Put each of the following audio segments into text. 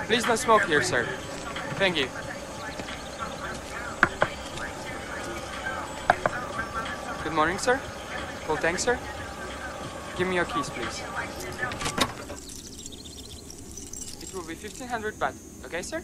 Please no smoke here, sir. Thank you. Good morning, sir. Full tank, sir. Give me your keys, please. It will be 1500 baht. Okay, sir?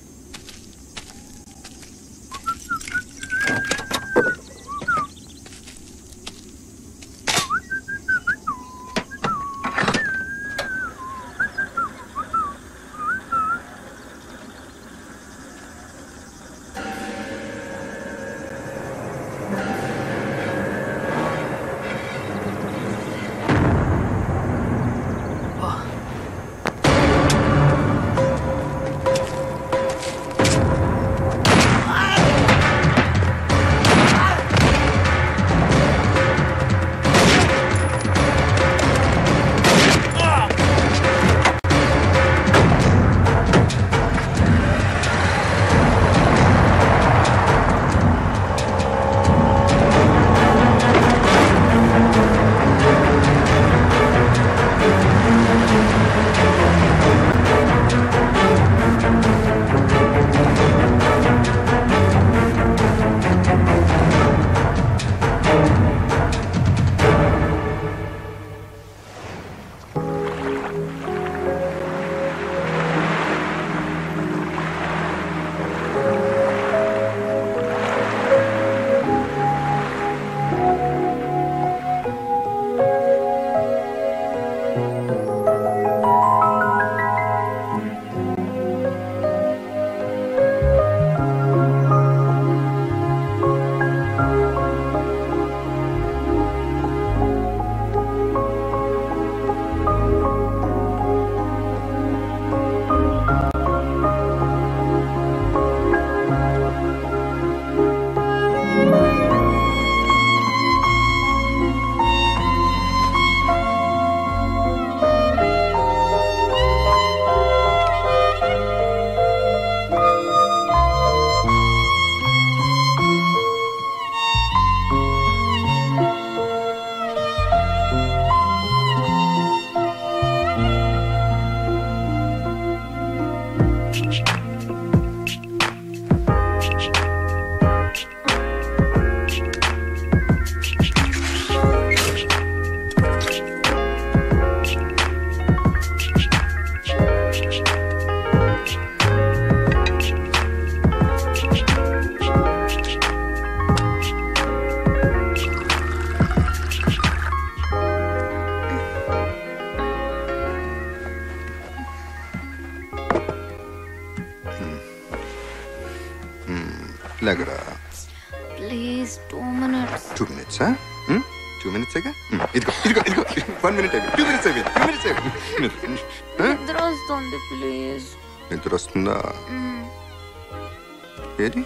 Lagra. Please, 2 minutes. 2 minutes, huh? 2 minutes aga? Idgo. 1 minute aga. 2 minutes aga. 2 minutes aga. నిద్ర వస్తుంది please. నిద్ర వస్తుందా? ఏది?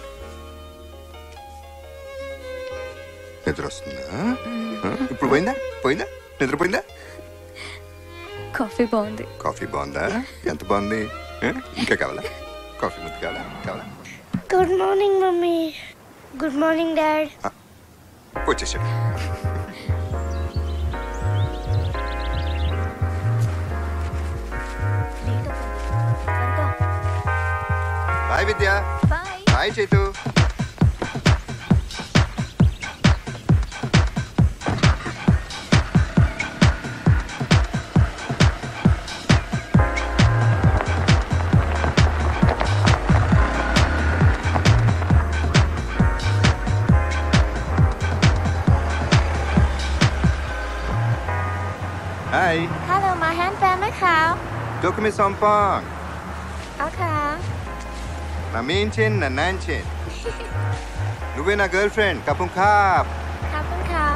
నిద్ర వస్తుందా? ఇప్పుడు పోయిందా? నిద్రపోయిందా? Coffee బాగుంది. కాఫీ బాగుందా? ఎంత బాగుంది? ఇంకా కావాలా? కాఫీ ముద్దు కావాలా? Good morning, Mummy. Good morning, Dad. వచ్చేసాడు. Bye Vidya. Bye Chaitu. Hi. Hello, my handpanไหมคะ Dok mi sompong. เอาค่ะ Na minchen na nanchen. Nuwe na girlfriend kapung kap. ขอบคุณค่ะ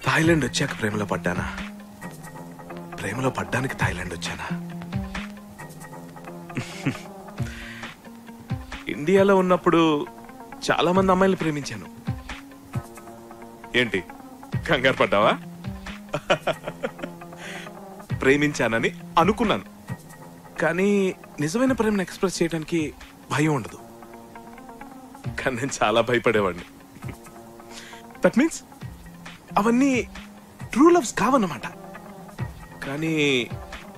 Thailand వచ్చాక ప్రేమలో పడ్డానా? ప్రేమలో పడ్డానికి థాయిలాండ్ వచ్చానా? ఇండియాలో ఉన్నప్పుడు చాలా మంది అమ్మాయిలు ప్రేమించాను. ఏంటి కంగారు పడ్డావా? ప్రేమించానని అనుకున్నాను, కానీ నిజమైన ప్రేమను ఎక్స్ప్రెస్ చేయడానికి భయం ఉండదు. కానీ నేను చాలా భయపడేవాడిని. దట్ మీన్స్ అవన్నీ ట్రూ లవ్స్ కావన్నమాట. కానీ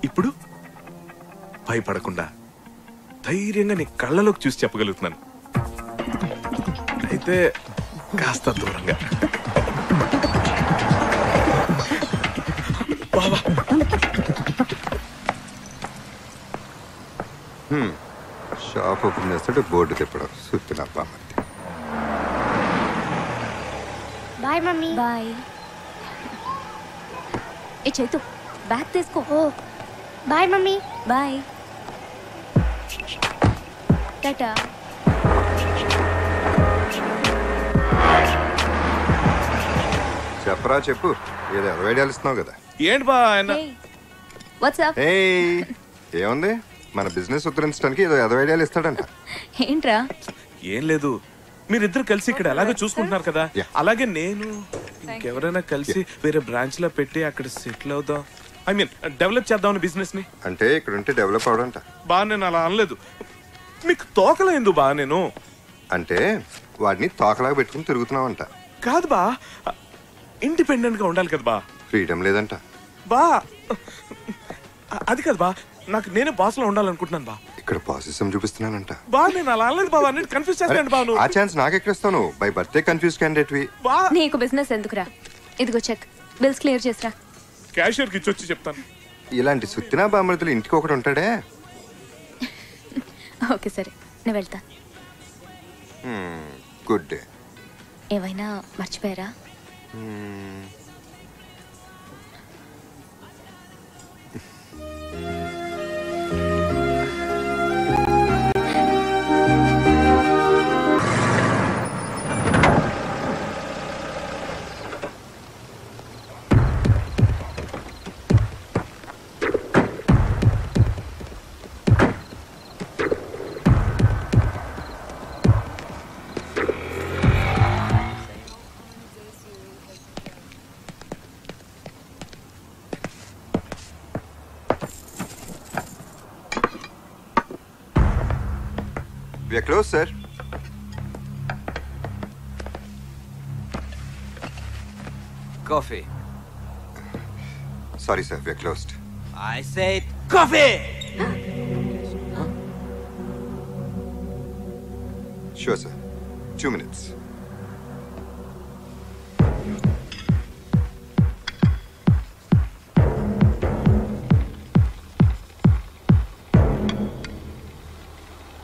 ఇప్పుడు భయపడకుండా ధైర్యంగా నీ కళ్ళలోకి చూసి చెప్పగలుగుతున్నాను. అయితే కాస్త దూరంగా. బావా షాప్ ఓపెన్ చేస్తాడు, బోర్డు తిప్పడం సుత్తిన బామర్ది. Bye mummy. బాయ్. ఏ చైతు బ్యాగ్ తీసుకో. ఓ బాయ్ మమ్మీ. బాయ్. టాటా. చెప్పరా చెప్పు, ఏదో ఐడియాలు ఇస్తున్నావు కదా. ఏంటి బా ఆయన? వాట్సాప్. ఏయ్ ఏముంది, మన బిజినెస్ ఉద్ధరించడానికి ఏదో ఐడియాలు ఇస్తాడంట. ఏంట్రా? ఏం లేదు, మీరిద్దరు కలిసి ఇక్కడ ఎలాగో చూసుకుంటున్నారు కదా, Yeah. అలాగే నేను ఇంకెవరైనా కలిసి వేరే బ్రాంచ్ లో పెట్టి అక్కడ సెటిల్ అవుదాం, ఐ మీన్ డెవలప్ చేద్దాం బిజినెస్ ని. అంటే ఇక్కడ ఉంటే డెవలప్ అవడంట. బా నేను అలా అనలేదు, మీకు తోకలేదు బా. నేను అంటే వాడిని తోకలాగా పెట్టుకుని తిరుగుతున్నావంట. కాదు బా, ఇండిపెండెంట్ గా ఉండాలి కదా బా. ఫ్రీడమ్ లేదంట. బా అది కాదు బా, నాకు నేనే బాస్ లో ఉండాలనుకుంటున్నాను బా. ఇక్కడ పాసిజం చూపిస్తున్నానంట. బా నేను అలా అనలేదు బాబా, నేను కన్ఫ్యూజ్ చేస్తాను బా. ఆ ఛాన్స్ నాకెక్కడిస్తావు నువ్వు? బై బర్త్డే కన్ఫ్యూజ్ క్యాండిడేట్వి. బా నీకు బిజినెస్ ఎందుకురా? ఇదిగో చెక్, బిల్స్ క్లియర్ చేసిరా. క్యాషియర్ కి ఇచ్చొచ్చి చెప్తాను. ఇలాంటి సుత్తినా బామర్దులు ఇంటికి ఒకటి ఉంటాడే. ఓకే సరే, నేను వెళ్తా. Good day. ఏమైనా మర్చిపోయారా? We are closed, sir. Coffee. Sorry, sir. We are closed. I said coffee! Sure, sir. 2 minutes.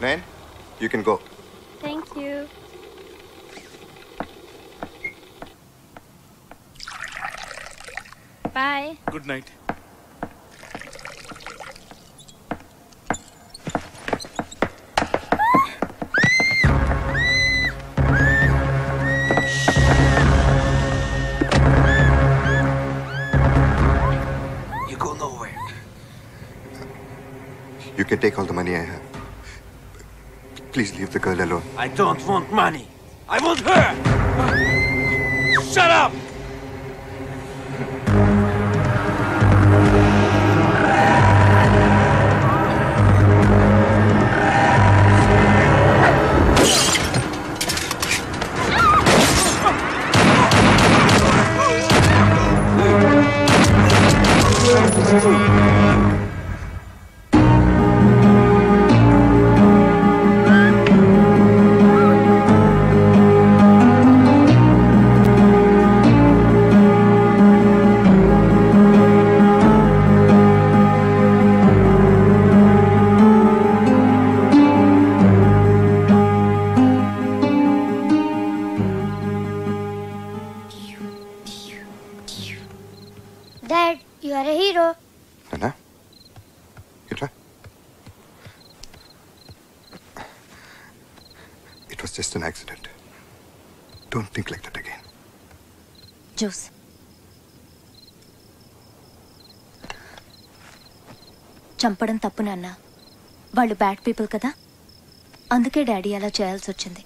Nain, you can go. Thank you. Bye. Good night. You go nowhere. You can take all the money I have. Please leave the girl alone. I don't want money. I want her! Shut up! Dad, you are a hero. Nana? Itra? It was just an accident. Don't think like that again. Juice. చంపడం తప్పు నాన్న, వాళ్ళు bad people కదా, అందుకే daddy అలా చేయాల్సి వచ్చింది.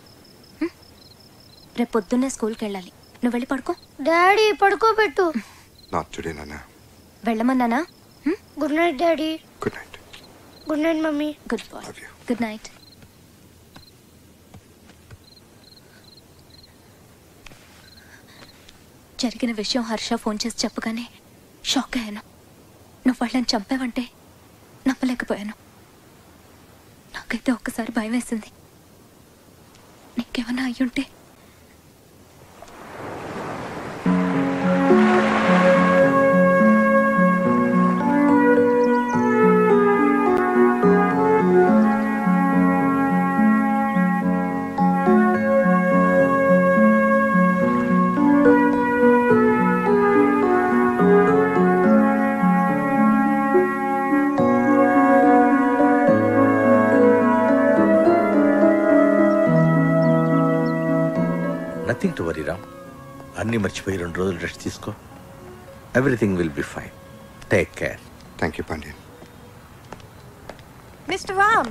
రేపు పొద్దున్నే స్కూల్కి వెళ్ళాలి, నువ్వు వెళ్ళి పడుకో. డాడీ పడుకోబెట్టు. Not today, Nana. వెళ్ళమన్నానా? Good night daddy. Good night. Good night mummy. Good boy. Love you. Good night. జరిగిన విషయం హర్ష ఫోన్ చేసి చెప్పగానే షాక్ అయ్యాను. నువ్వు వాళ్ళని చంపావంటే నమ్మలేకపోయాను. నాకైతే ఒక్కసారి భయం వేసింది. నీకేమన్నా అయ్యుంటే. Nothing to worry Ram. అన్నీ మర్చిపోయి 2 రోజులు రెస్ట్ తీసుకో. Everything will be fine. Take care. Thank you Pandian. Mr. Ram,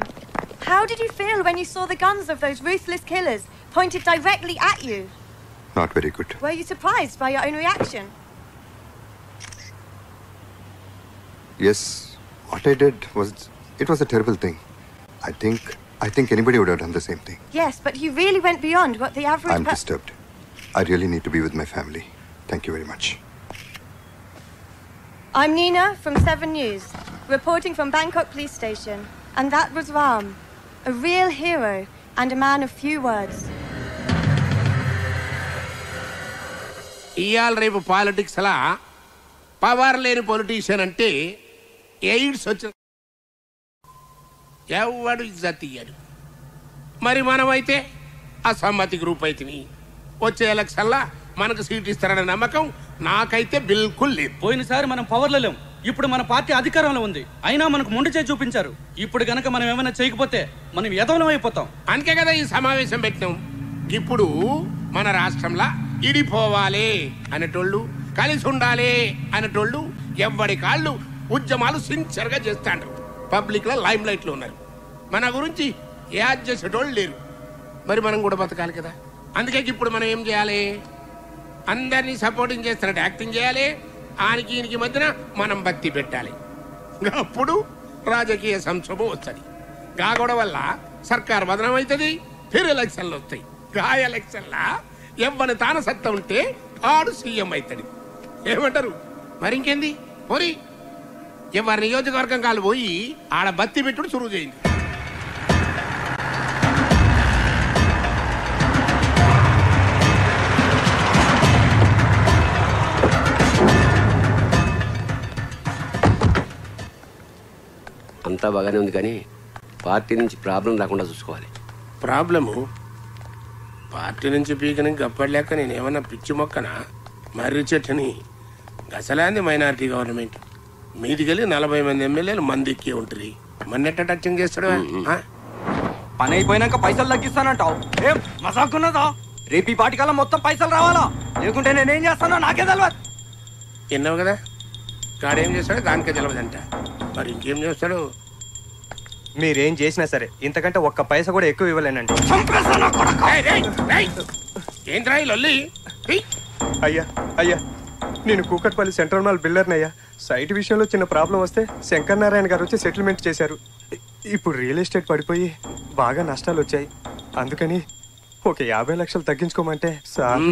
how did you feel when you saw the guns of those ruthless killers pointed directly at you? Not very good. Were you surprised by your own reaction? Yes, what I did was a terrible thing. I think anybody would have done the same thing. Yes, but you really went beyond what the average I'm disturbed. I really need to be with my family. Thank you very much. I'm Nina from 7 News, reporting from Bangkok Police Station. And that was Ram, a real hero and a man of few words. ఇయాల రేపు politics అలా power లేని politician అంటే AIDS వచ్చి ఎవడు ఇజ్జత్ ఇయ్యడు. మరి మనమైతే అసమ్మతి గ్రూప్ అయితే వచ్చే ఎలక్షన్లా మనకు సీట్ ఇస్తారనే నమ్మకం నాకైతే బిల్కుల్ లేదు. పోయినసారి మనం పవర్లో లేం, ఇప్పుడు మన పార్టీ అధికారంలో ఉంది, అయినా మనకు మొండి చేసి చూపించారు. ఇప్పుడు గనక మనం ఏమైనా చేయకపోతే మనం ఎదవలం అయిపోతాం. అందుకే కదా ఈ సమావేశం పెట్టినాం. ఇప్పుడు మన రాష్ట్రంలో ఇడిపోవాలి అనేటోళ్ళు, కలిసి ఉండాలి అనేటోళ్ళు ఎవ్వడి కాళ్ళు ఉద్యమాలు సిన్సియర్గా చేస్తాండ్రు. పబ్లిక్ లో లైమ్ లైట్ లో ఉన్నారు. మన గురించి యాడ్ చేసేటోళ్ళు లేరు. మరి మనం కూడా బతకాలి కదా. అందుకే ఇప్పుడు మనం ఏం చేయాలి? అందరినీ సపోర్టింగ్ చేస్తున్నట్టు యాక్టింగ్ చేయాలి. ఆనికి ఈయనకి మధ్యన మనం బత్తి పెట్టాలి. అప్పుడు రాజకీయ సంక్షోభం వస్తుంది. గాగొడ వల్ల సర్కార్ బదనం అవుతుంది. ఫిర్ ఎలక్షన్లు వస్తాయి. గా ఎలక్షన్లా ఎవ్వని తాన సత్తా ఉంటే ఆడు సీఎం అవుతాడు. ఏమంటారు? మరి ఇంకేంది? పోరి ఎవరి నియోజకవర్గం కాలు పోయి ఆడ బత్తి పెట్టుడు చురువు చేయండి. అంతా బాగానే ఉంది, కానీ పార్టీ నుంచి ప్రాబ్లం రాకుండా చూసుకోవాలి. ప్రాబ్లము పార్టీ నుంచి పీకని గప్పలేక నేనేమన్నా పిచ్చి మొక్కనా? మర్రి చెట్టుని గసలాంది మైనారిటీ గవర్నమెంట్ మీదికెళ్ళి 40 మంది ఎమ్మెల్యేలు మంది ఎక్కి ఉంటుంది. మన్నెట్ట టచింగ్ చేస్తాడు. పని అయిపోయినాక పైసలు తగ్గిస్తానంటావు. ఏం మజాకున్నదా? రేపు ఈ పాటికల్లా మొత్తం పైసలు రావాలా, లేకుంటే నేనేం చేస్తానో నాకే తెలియదు. విన్నావు కదా, గాడేం చేస్తాడో దానికే తెలియదంట. మరి ఇంకేం చేస్తాడు? మీరేం చేసినా సరే ఇంతకంటే ఒక్క పైసా కూడా ఎక్కువ ఇవ్వలేనండి. ఏంద్రా ఈ లొల్లి? అయ్యా అయ్యా, నేను కూకట్పల్లి సెంట్రల్ మాల్ బిల్డర్నయ్యా. సైట్ విషయంలో చిన్న ప్రాబ్లం వస్తే శంకర్ నారాయణ గారు వచ్చి సెటిల్మెంట్ చేశారు. ఇప్పుడు రియల్ ఎస్టేట్ పడిపోయి బాగా నష్టాలు వచ్చాయి. అందుకని ఒక 50 లక్షలు తగ్గించుకోమంటే సార్.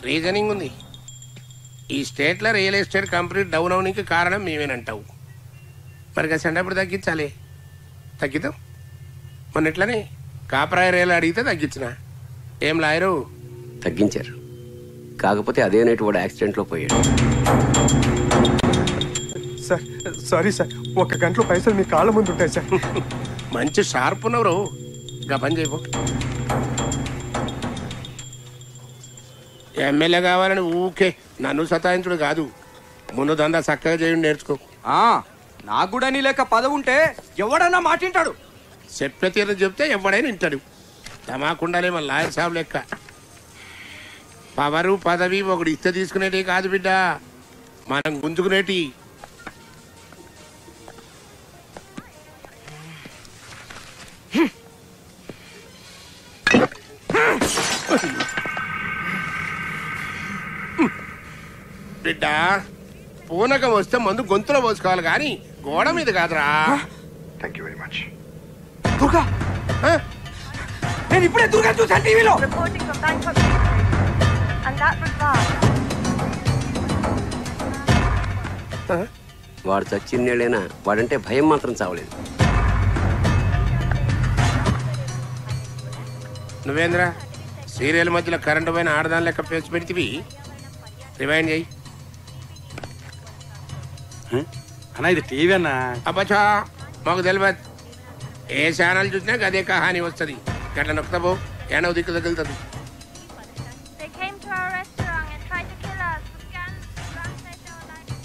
రీజనింగ్ ఉంది. ఈ స్టేట్లో రియల్ ఎస్టేట్ కంపెనీ డౌన్ అవడానికి కారణం మేమేనంటావు. మరి సెంటప్పుడు తగ్గించాలి. తగ్గిద్దాం. మొన్న ఎట్లనే కాపరాయ రేలు అడిగితే తగ్గించిన. ఏం లాయరు? తగ్గించారు, కాకపోతే అదే నైట్ వాడు యాక్సిడెంట్లో పోయాడు. సార్ సారీ సార్, 1 గంటలో పైసలు మీ కాళ్ళ ముందు ఉంటాయి సార్. మంచి షార్ప్ ఉన్నవరు. గా పని చేయబో. ఎమ్మెల్యే కావాలని ఊకే నన్ను సతాయించుడు కాదు. ముందు దందా చక్కగా చేయండి, నేర్చుకో. నాకు కూడా నీ లెక్క పదవి ఉంటే ఎవడన్నా మాటింటాడు. చెప్పే తీరు చెప్తే ఎవడైనా వింటాడు. తమాకుండాలే మన లాయర్ సాబ్ లెక్క. పవరు పదవి ఒకటి ఇస్తే తీసుకునేటి కాదు బిడ్డ, మనం గుంజుకునేటి. బిడ్డ పూనకం వస్తే మందు గొంతులో పోసుకోవాలి కానీ గోడ మీద కాదురా. Thank you very much. Durga, నేను ఇప్పుడే దుర్గా చూసాను టీవీలో. Reporting from Bangkok Police Station. And that was Ram, వాడు చచ్చిన్నేళ్ళైనా వాడంటే భయం మాత్రం చావలేదు. నువ్వేంద్రా సీరియల్ మధ్యలో కరెంటు పైన ఆడదాని లెక్క పేసి పెడితివి. రివైండ్ చేయి. అన్నా ఇది టీవీ అన్నా. అబ్బా మాకు తెలియదు. ఏ ఛానల్ చూసినా అదే కహాని వస్తుంది. గట్ల నొక్కుతాబో ఏడవ దిక్కు తగులుతుంది.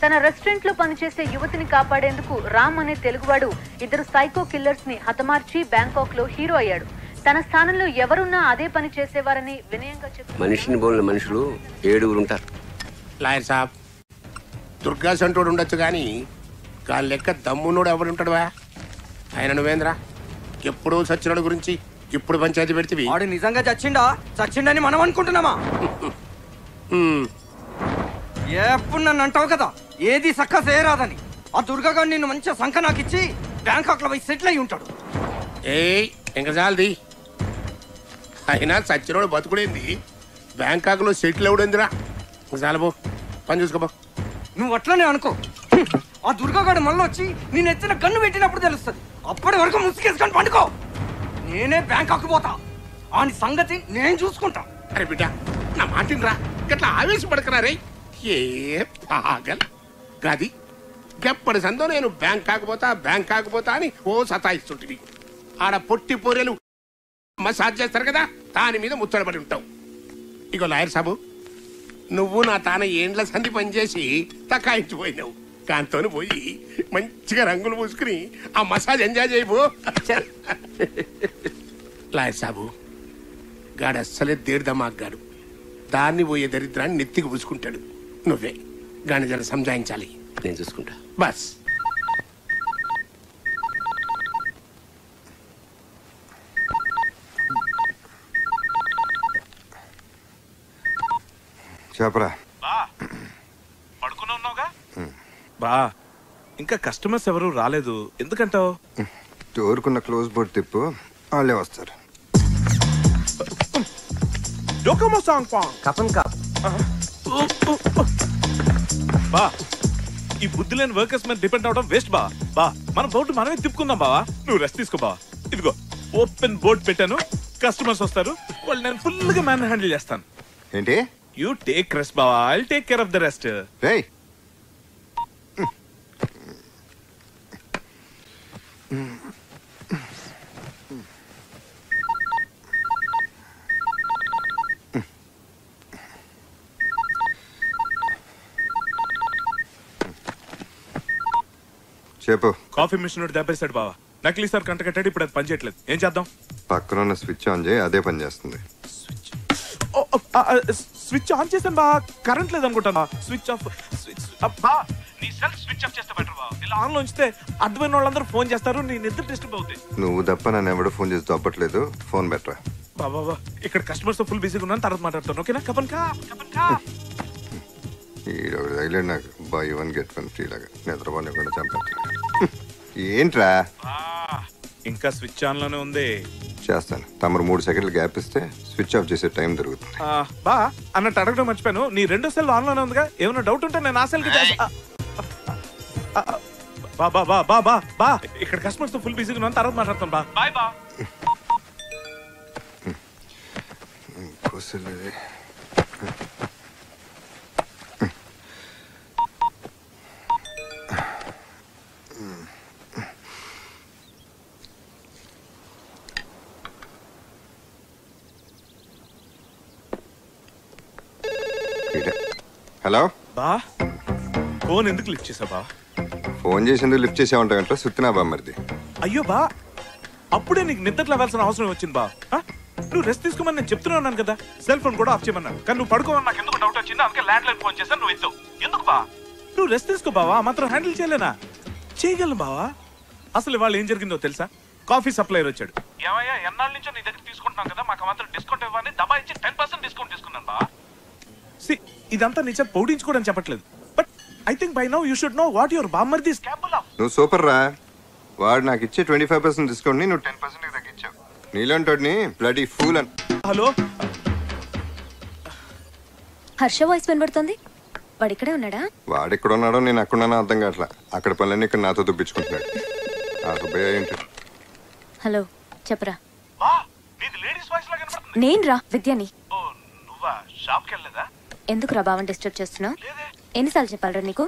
తన రెస్టారెంట్ లో పనిచేసే యువతిని కాపాడేందుకు రామ్ అనే తెలుగువాడు 2 సైకో కిల్లర్స్ ని హతమార్చి బ్యాంకాక్ లో హీరో అయ్యాడు. తన స్థానంలో ఎవరున్నా అదే పని చేసేవారని వినయంగా చెప్పారు. మనిషిని బోలిన మనుషులు 7 ఉంటారు. లాయర్ సాబ్ దుర్గా సంటోడు ఉండొచ్చు కానీ గాలి లెక్క దమ్మునోడు ఎవడుంటాడువా? ఆయన నువ్వేంద్రా ఎప్పుడూ సచ్చినోడు గురించి ఇప్పుడు పంచాయతీ పెడితే వాడు నిజంగా చచ్చిండని మనం అనుకుంటున్నామా? ఎప్పుడు నన్ను అంటావు కదా ఏది సక్క చేయరాదని. ఆ దుర్గాగా నిన్ను మంచిగా సంఖ నాకు ఇచ్చి బ్యాంకాక్ లో పోయి సెటిల్ అయి ఉంటాడు. ఇంకా చాలది. అయినా సచ్చినోడు బతుకుడేంది, బ్యాంకాక్ లో సెటిల్ అవుడేందిరా? చాలబో పని చూసుకోబో. నువ్వు అట్లనే అనుకో. ఆ దుర్గాగాడు మళ్ళీ వచ్చి నేను ఎత్తిన కన్ను పెట్టినప్పుడు తెలుస్తుంది. అప్పటి వరకు ముసుకేసుకొని పండుకో. నేనే బ్యాంకాక్ పోతా. ఆని సంగతి నేను చూసుకుంటా. అరే బిడ్డ నా మాటినరా, గట్లా ఆవేశపడకరా రే. ఏ పాగల్ గది గప్పటి సందో నేను బ్యాంకాక్ పోతా అని ఓ సతాయిస్తుంటివి. ఆడ పొట్టి పొరెలు మసాజ్ చేస్తారు కదా, దాని మీద ముచ్చటపడి ఉంటావు. ఇగో లాయర్ సాబు, నువ్వు నా తాన ఏండ్ల సంధి పనిచేసి తకాయించిపోయినావు. దాంతో పోయి మంచిగా రంగులు పూసుకుని ఆ మసాజ్ ఎంజాయ్ చేయబో. లాయర్ సాబు గాడు అస్సలే దేడిదమాగ్గాడు. దాన్ని పోయే దరిద్రాన్ని నెత్తికి పూసుకుంటాడు. నువ్వే గాని జర సంజాయించాలి. నేను చూసుకుంటా బస్. చెప్పరా. పడుకుని ఉన్నావుగా? బా ఇంకా కస్టమర్స్ ఎవరు రాలేదు ఎందుకంటావు? డోర్కున్న క్లోజ్ బోర్డ్ తిప్పు, వాళ్ళే వస్తారు. బా ఈ బుద్ధి లేని వర్కర్స్ మీద డిపెండ్ అవడం వేస్ట్ బా. మన బోర్డు మనమే తిప్పుకుందాం బావా. నువ్వు రెస్ట్ తీసుకో బా. ఇదిగో ఓపెన్ బోర్డ్ పెట్టాను, కస్టమర్స్ వస్తారు, వాళ్ళు నేను ఫుల్ గా మ్యాన్ హ్యాండిల్ చేస్తాను. ఏంటి? యూ టేక్ రెస్ట్ బావా, I will take care of the rest. రేయ్ చెప్పు. కాఫీ మిషన్ దెబ్బేశాడు బావా. నకిలీ సార్ కంట కట్టాడు, ఇప్పుడు అది పని చేయట్లేదు. ఏం చేద్దాం? పక్కన ఉన్న స్విచ్ ఆన్ చేయి, అదే పని చేస్తుంది. స్విచ్ ఆన్ చేసాను బా, కరెంట్ లేదు అనుకుంటాను. స్విచ్ ఆఫ్ బా. నీ సెల్ఫ్ స్విచ్ ఆఫ్ చేస్తే బెటర్ బా. ఇలా ఆన్ లో ఉంచితే అర్థమైన వాళ్ళందరూ ఫోన్ చేస్తారు, నీ నిద్ర డిస్టర్బ్ అవుతుంది. నువ్వు తప్ప నన్ను ఎవడో ఫోన్ చేసి తప్పట్లేదు. ఫోన్ బెటరా బాబా. ఇక్కడ కస్టమర్స్ తో ఫుల్ బిజీగా ఉన్నాను, తర్వాత మాట్లాడతాను. ఓకేనా? కపన్ కా ఈడొకటి తగిలేడు నాకు. బై 1 get 1 ఫ్రీ లాగా నిద్రపోని కూడా చంపేస్తాను. ఏంట్రా ఇంకా స్విచ్ ఆన్ లోనే ఉంది. చేస్తాను. తమరు 3 సెకండ్లు గ్యాప్ ఇస్తే స్విచ్ ఆఫ్ చేసే టైం దొరుకుతుంది. బా అన్నట్టు అడగడం మర్చిపోయాను, నీ 2వ సెల్ ఆన్ లోనే ఉందిగా. ఏమైనా డౌట్ ఉంటే నేను ఆ సెల్ కి బా బా బా బా బా బా. ఇక్కడ కస్టమర్స్ తో ఫుల్ బిజీగా ఉన్నాను, తర్వాత మాట్లాడతాను బా. బాయ్ బా. హలో బా. ఫోన్ ఎందుకు లిఫ్ట్ చేసావు బా? ఫోన్ చేసేందుకు లిఫ్ట్ చేసే ఉంటాయంటే సుత్తినా బా మరిది. అయ్యో బా, అప్పుడే నీకు నిద్ర లేవాల్సిన అవసరం వచ్చింది బా. నువ్వు రెస్ట్ తీసుకోమని నేను చెప్తూనే ఉన్నాను కదా. సెల్ ఫోన్ కూడా ఆఫ్ చేయమన్నాను, కానీ నువ్వు పడుకోమని నాకు ఎందుకు డౌట్ వచ్చింది. అందుకే ల్యాండ్ లైన్ ఫోన్ చేశాను, నువ్వు ఎత్తు. ఎందుకు బా? నువ్వు రెస్ట్ తీసుకో బావా, మాత్రం హ్యాండిల్ చేయలేనా? చేయగలను బావా. అసలు ఇవాళ ఏం జరిగిందో తెలుసా? కాఫీ సప్లైర్ వచ్చాడు. ఏమయ్యా, ఎన్నాళ్ళ నుంచో నీ దగ్గర తీసుకుంటున్నాం కదా, మాకు మాత్రం డిస్కౌంట్ ఇవ్వని దబా ఇచ్చి 10% డిస్కౌంట్ తీసుకున్నాను బా. ఇదంతా నీ చేత పౌడించుకోవడం చెప్పట్లేదు, but I think by now you should know what your బామ్మర్ది ఇస్ కేపబుల్ ఆఫ్. నువ్వు సూపర్ రా. వాడు నాకు ఇచ్చే 25% డిస్కౌంట్ ని నువ్వు 10% తగ్గించావు. నీలాంటోడిని బ్లడీ ఫూల్ అని. హలో, హర్ష వాయిస్ వినబడుతుంది. వాడు ఇక్కడే ఉన్నాడా? వాడెక్కడ ఉన్నాడో నేను అక్కడున్నానో అర్థం కావట్లా. అక్కడ పనులన్నీ ఇక్కడ నాతో దుబ్బించుకుంటున్నాడు. ఆ సుబ్బయ్య ఏంటి? హలో చెప్పరా. నేను రా విద్యని. ఎందుకురా బావని డిస్టర్బ్ చేస్తున్నావు? ఎన్నిసార్లు చెప్పాలరా నీకు?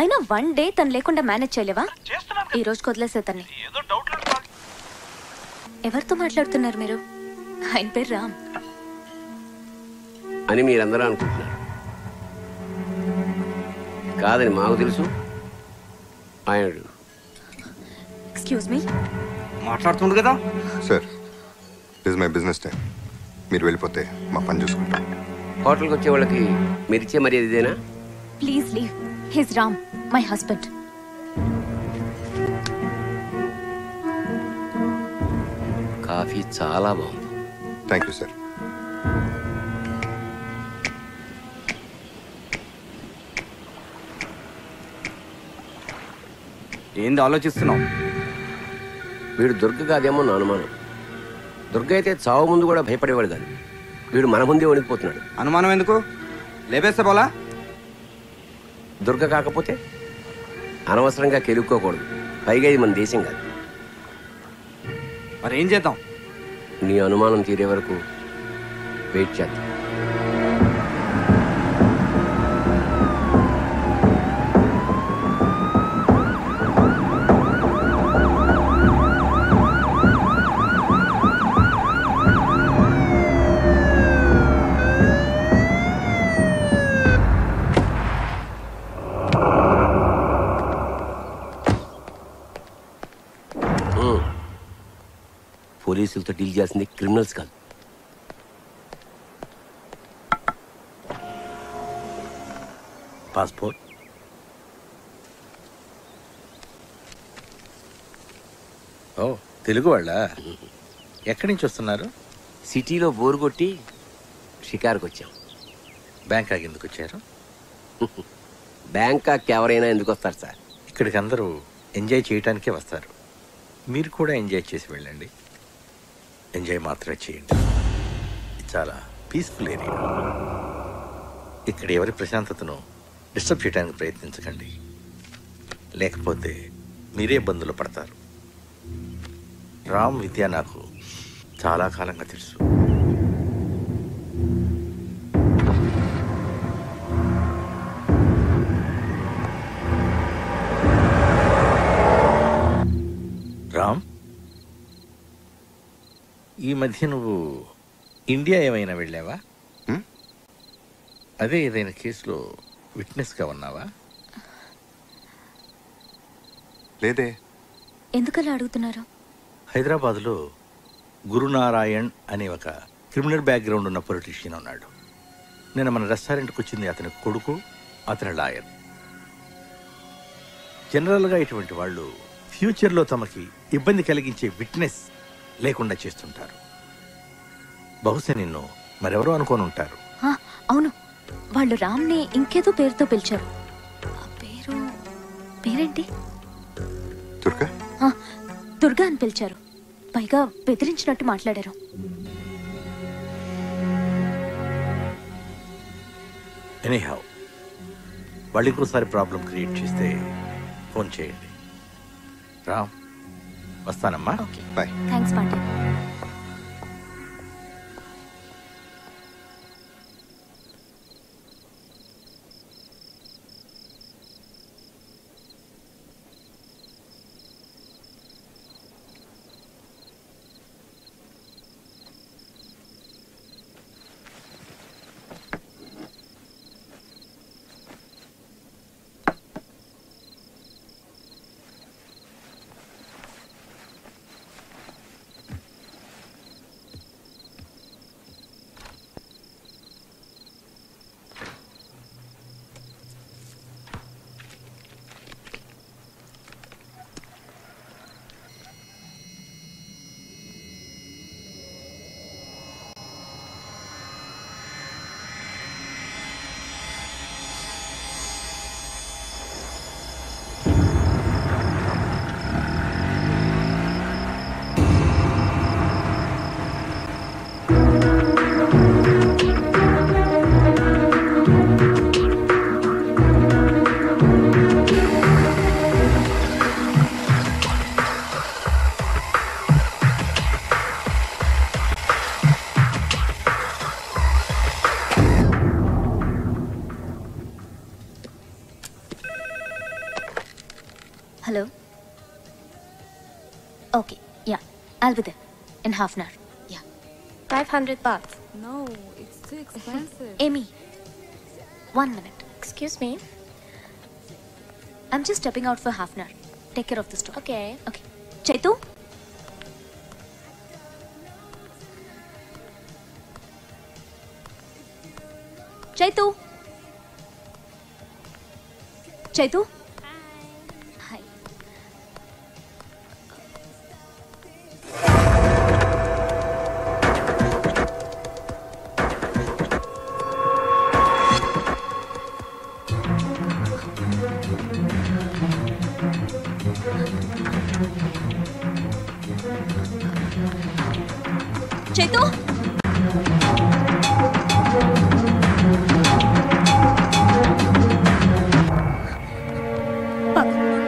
అయినా 1 డే తను లేకుండా మేనేజ్ చేయలేవా? ఈ రోజుకి వదిలేసే తన్ని. ఎవరితో మాట్లాడుతున్నారు మీరు? ఆయన పేరు రామ్ అని మీరందరూ అనుకుంటున్నారు. కాదని మాకు తెలుసు. ఆయన ఎక్స్క్యూజ్ మీ మాట్లాడుతుండు కదా sir. This my business time. మీరు వెళ్ళిపోతే మా పని చూసుకుంటాం. హోటల్కి వచ్చే వాళ్ళకి మీరు ఇచ్చే మర్యాద ఇదేనా? Please leave. His Ram my husband. Coffee చాలా బాగుంది. Thank you sir. ఏంది ఆలోచిస్తున్నావు? వీడు దుర్గ కాదేమో నా అనుమానం. దుర్గ అయితే చావు ముందు కూడా భయపడేవాడు కాదు. వీడు మన ముందే వణికిపోతున్నాడు. అనుమానం ఎందుకు? లేపేస్తే పోలా. దుర్గ కాకపోతే అనవసరంగా కెలుక్కోకూడదు. పైగా ఇది మన దేశం కాదు. మరి ఏం చేద్దాం? నీ అనుమానం తీరే వరకు వెయిట్ చేద్దాం. పోలీసులతో డీల్ చేయాల్సింది క్రిమినల్స్ కాదు. పాస్పోర్ట్. ఓ తెలుగు వాళ్ళ? ఎక్కడి నుంచి వస్తున్నారు? సిటీలో బోరు కొట్టి షికార్కి వచ్చాం. బ్యాంకాక్ ఎందుకు వచ్చారు? బ్యాంకాక్ ఎవరైనా ఎందుకు వస్తారు సార్? ఇక్కడికి అందరూ ఎంజాయ్ చేయడానికే వస్తారు. మీరు కూడా ఎంజాయ్ చేసి వెళ్ళండి. ఎంజాయ్ మాత్రమే చేయండి. ఇది చాలా పీస్ఫుల్ ఏరియా. ఇక్కడ ఎవరి ప్రశాంతతను డిస్టర్బ్ చేయడానికి ప్రయత్నించకండి, లేకపోతే మీరే ఇబ్బందులు పడతారు. రామ్ విద్య నాకు చాలా కాలంగా తెలుసు. రామ్, ఈ మధ్య నువ్వు ఇండియా ఏమైనా వెళ్ళావా? అదే ఏదైనా కేసులో విట్నెస్గా ఉన్నావా? లేదే. ఎందుకలా అడుగుతున్నారు? హైదరాబాద్లో గురునారాయణ్ అనే ఒక క్రిమినల్ బ్యాక్గ్రౌండ్ ఉన్న పొలిటీషియన్ ఉన్నాడు. నేను మన రెస్టారెంట్కి వచ్చింది అతని కొడుకు, అతని లాయర్. జనరల్గా ఇటువంటి వాళ్ళు ఫ్యూచర్లో తమకి ఇబ్బంది కలిగించే విట్నెస్ లేకుండా చేస్తుంటారు. బహుశా నిన్ను మరెవరో అనుకోని ఉంటారు. అవును, వాళ్ళు రామ్ని ఇంకేదో పేరుతో పిలిచారు. పేరేంటి? దుర్గా. దుర్గా అని పిలిచారు. పైగా బెదిరించినట్టు మాట్లాడారు. ఎనీహౌ, వాళ్ళు ఇంకోసారి ప్రాబ్లం క్రియేట్ చేస్తే ఫోన్ చేయండి. రామ్, వస్తానమ్మా. Bye. Thanks Pandey. Hello? Okay, yeah. I'll be there in half an hour. Yeah. 500 baht. No, it's too expensive. Amy, 1 minute. Excuse me. I'm just stepping out for half an hour. Take care of the store. Okay. Okay. Chaitu? Chaitu? Chaitu? Hi. Chaitu?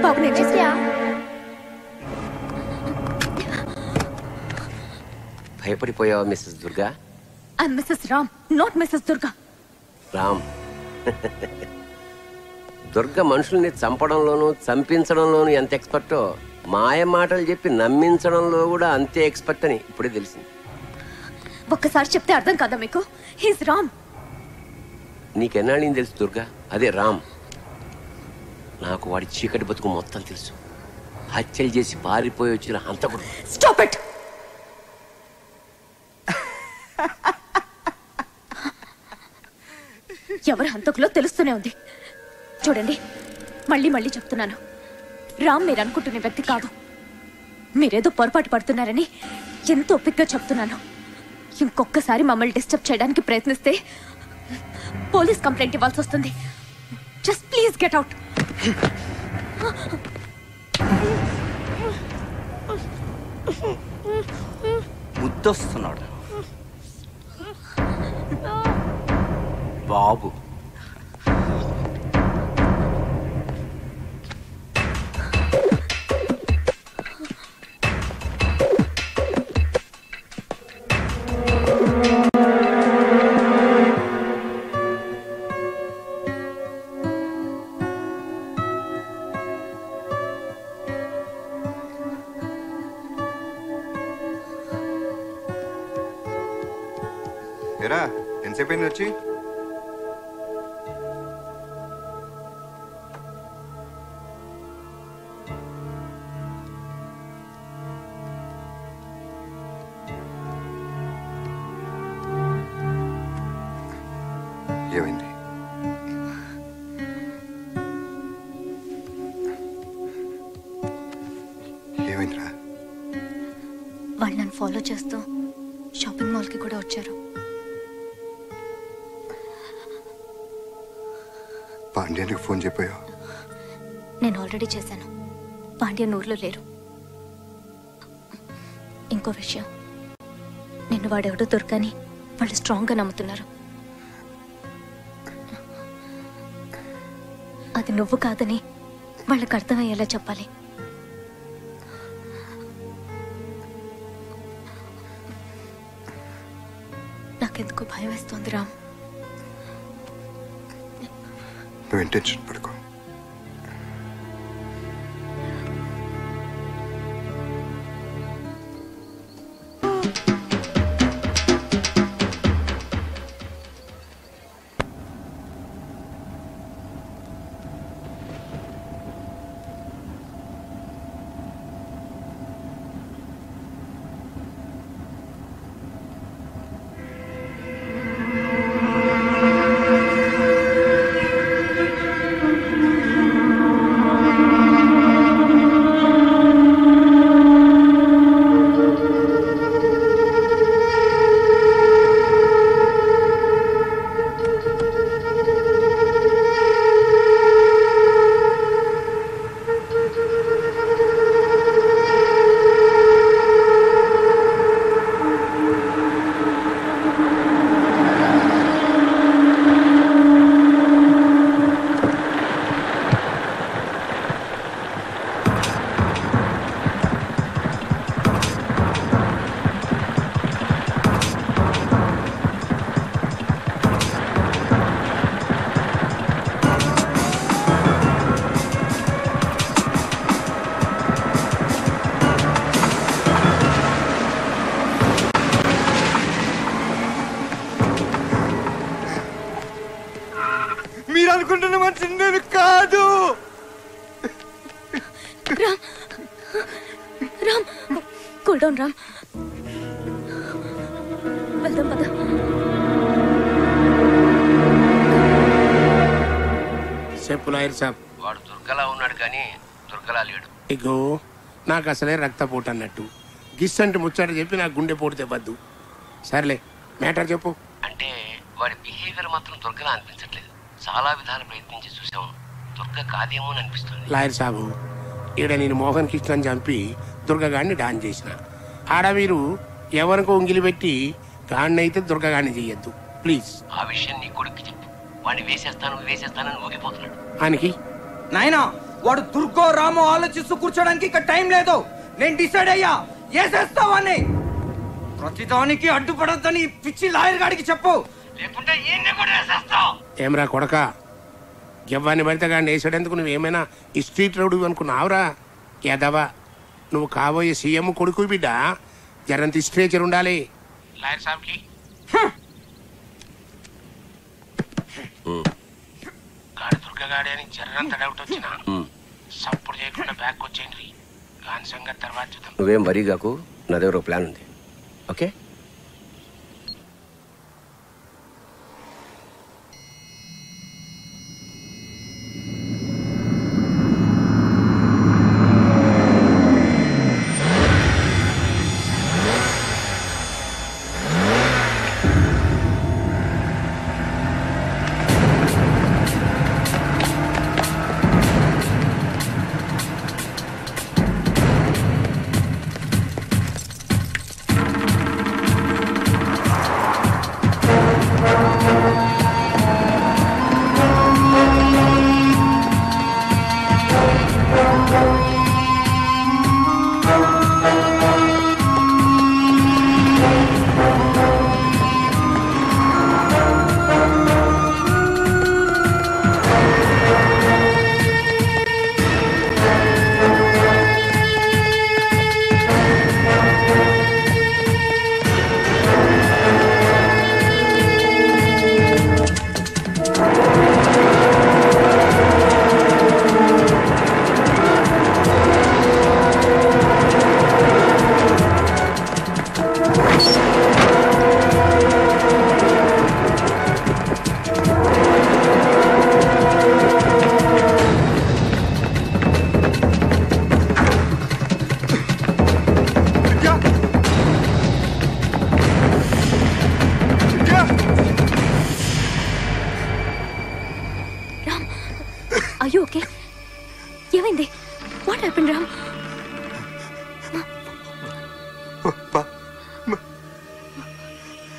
Babu నేను చేసా. భయపడిపోయావా Mrs Durga? I'm Mrs. Ram, not Mrs. Durga. Ram, Durga మనుషుల్ని చంపడంలోనూ చంపించడంలోనూ ఎంత ఎక్స్పర్టో మాయ మాటలు చెప్పి నమ్మించడంలో కూడా అంతే ఎక్స్పర్ట్ అని ఇప్పుడే తెలిసింది. ఒక్కసారి చెప్తే అర్థం కాదా మీకు? హీస్ రామ్. నీకెన్నాళ్ళని తెలుసు దుర్గా? అదే రామ్. నాకు వాడి చీకటి బతుకు మొత్తం తెలుసు. హత్యలు చేసి పారిపోయి వచ్చిన హంతకుడు. Stop it. ఎవరు హంతకులో తెలుస్తూనే ఉంది. చూడండి, మళ్ళీ మళ్ళీ చెప్తున్నాను, రామ్ మీరు అనుకుంటున్న వ్యక్తి కాదు. మీరేదో పొరపాటు పడుతున్నారని ఎంతో ఓపికగా చెప్తున్నాను. ఇంకొకసారి మమ్మల్ని డిస్టర్బ్ చేయడానికి ప్రయత్నిస్తే పోలీస్ కంప్లైంట్ ఇవ్వాల్సి వస్తుంది. Just please get out. ముద్దొస్తున్నాడు బాబు. ఎరా ఎంతసేపు అయింది వచ్చి? ఏమైంది? ఏమైందిరా? వాళ్ళు నన్ను ఫాలో చేస్తూ షాపింగ్ మాల్కి కూడా వచ్చారు. పాండ్యానికి ఫోన్ చెప్పాయో? నేను ఆల్రెడీ చేశాను. పాండ్యన్ ఊర్లో లేరు. ఇంకో విషయం, నిన్ను వాడెవడో దొరకని వాళ్ళు స్ట్రాంగ్గా నమ్ముతున్నారు. అది నువ్వు కాదని వాళ్ళకి అర్థమయ్యేలా చెప్పాలి. నాకెందుకు భయం వేస్తోంది రామ్. నువ్వేం టెన్షన్ పడుకో. అనుకుంటున్న మనిషి నేను కాదు. Ram Ram cool down Ram. వెళ్దాం పద. చెప్పు లాయర్ సాబ్. వాడు దుర్గలా ఉన్నాడు కానీ దుర్గలా లేడు. ఇగో నాకు అసలే రక్తపోటు అన్నట్టు గిస్సంటి ముచ్చట చెప్పి నాకు గుండె పోటు తెవ్వద్దు. సర్లే మ్యాటర్ చెప్పు. అంటే వాడి బిహేవియర్ మాత్రం దుర్గలా అనిపించట్లేదు. చాలా విధాలు ప్రయత్నించి చూసాము, దుర్గ కాదేమో అని అనిపిస్తుంది. లాయర్ సాబు, ఈడ నేను మోహన్ కృష్ణని చంపి దుర్గగాడిని డాన్ చేసిన. ఆడ మీరు ఎవరికో ఉంగిలి పెట్టి గాడినైతే దుర్గగాడిని చెయ్యొద్దు ప్లీజ్. ఆ విషయం నీ కొడుక్కి చెప్పు. వాడిని వేసేస్తానని ఊగిపోతున్నాడు. ఆయనకి నాయనా వాడు దుర్గో రామో ఆలోచిస్తూ కూర్చోడానికి ఇక్కడ టైం లేదు. నేను డిసైడ్ అయ్యా, వేసేస్తావని. ప్రతిదానికి అడ్డుపడద్దని పిచ్చి లాయర్ గాడికి చెప్పు, లేకుంటే ఈయన్ని కూడా వేసేస్తావు. ఏమరా కొడక, ఎవ్వరిని పడితే గాడిని వేసాడేందుకు నువ్వేమైనా ఈ స్ట్రీట్ రౌడీ అనుకున్నావురా? యాదవా, నువ్వు కాబోయే సీఎం కొడుకు బిడ్డ. జరంత స్ట్రేచర్ ఉండాలి. లాయర్ సాబ్కి గాడి దుర్గగాడి అని జర్రంత డౌట్ వచ్చిన సప్పుడు చేయకుండా బ్యాక్ వచ్చేయండి. గాని సంగతి తర్వాత చూద్దాం. నువ్వేం వరీ కాకు, నా దగ్గర ఒక ప్లాన్ ఉంది. ఓకే?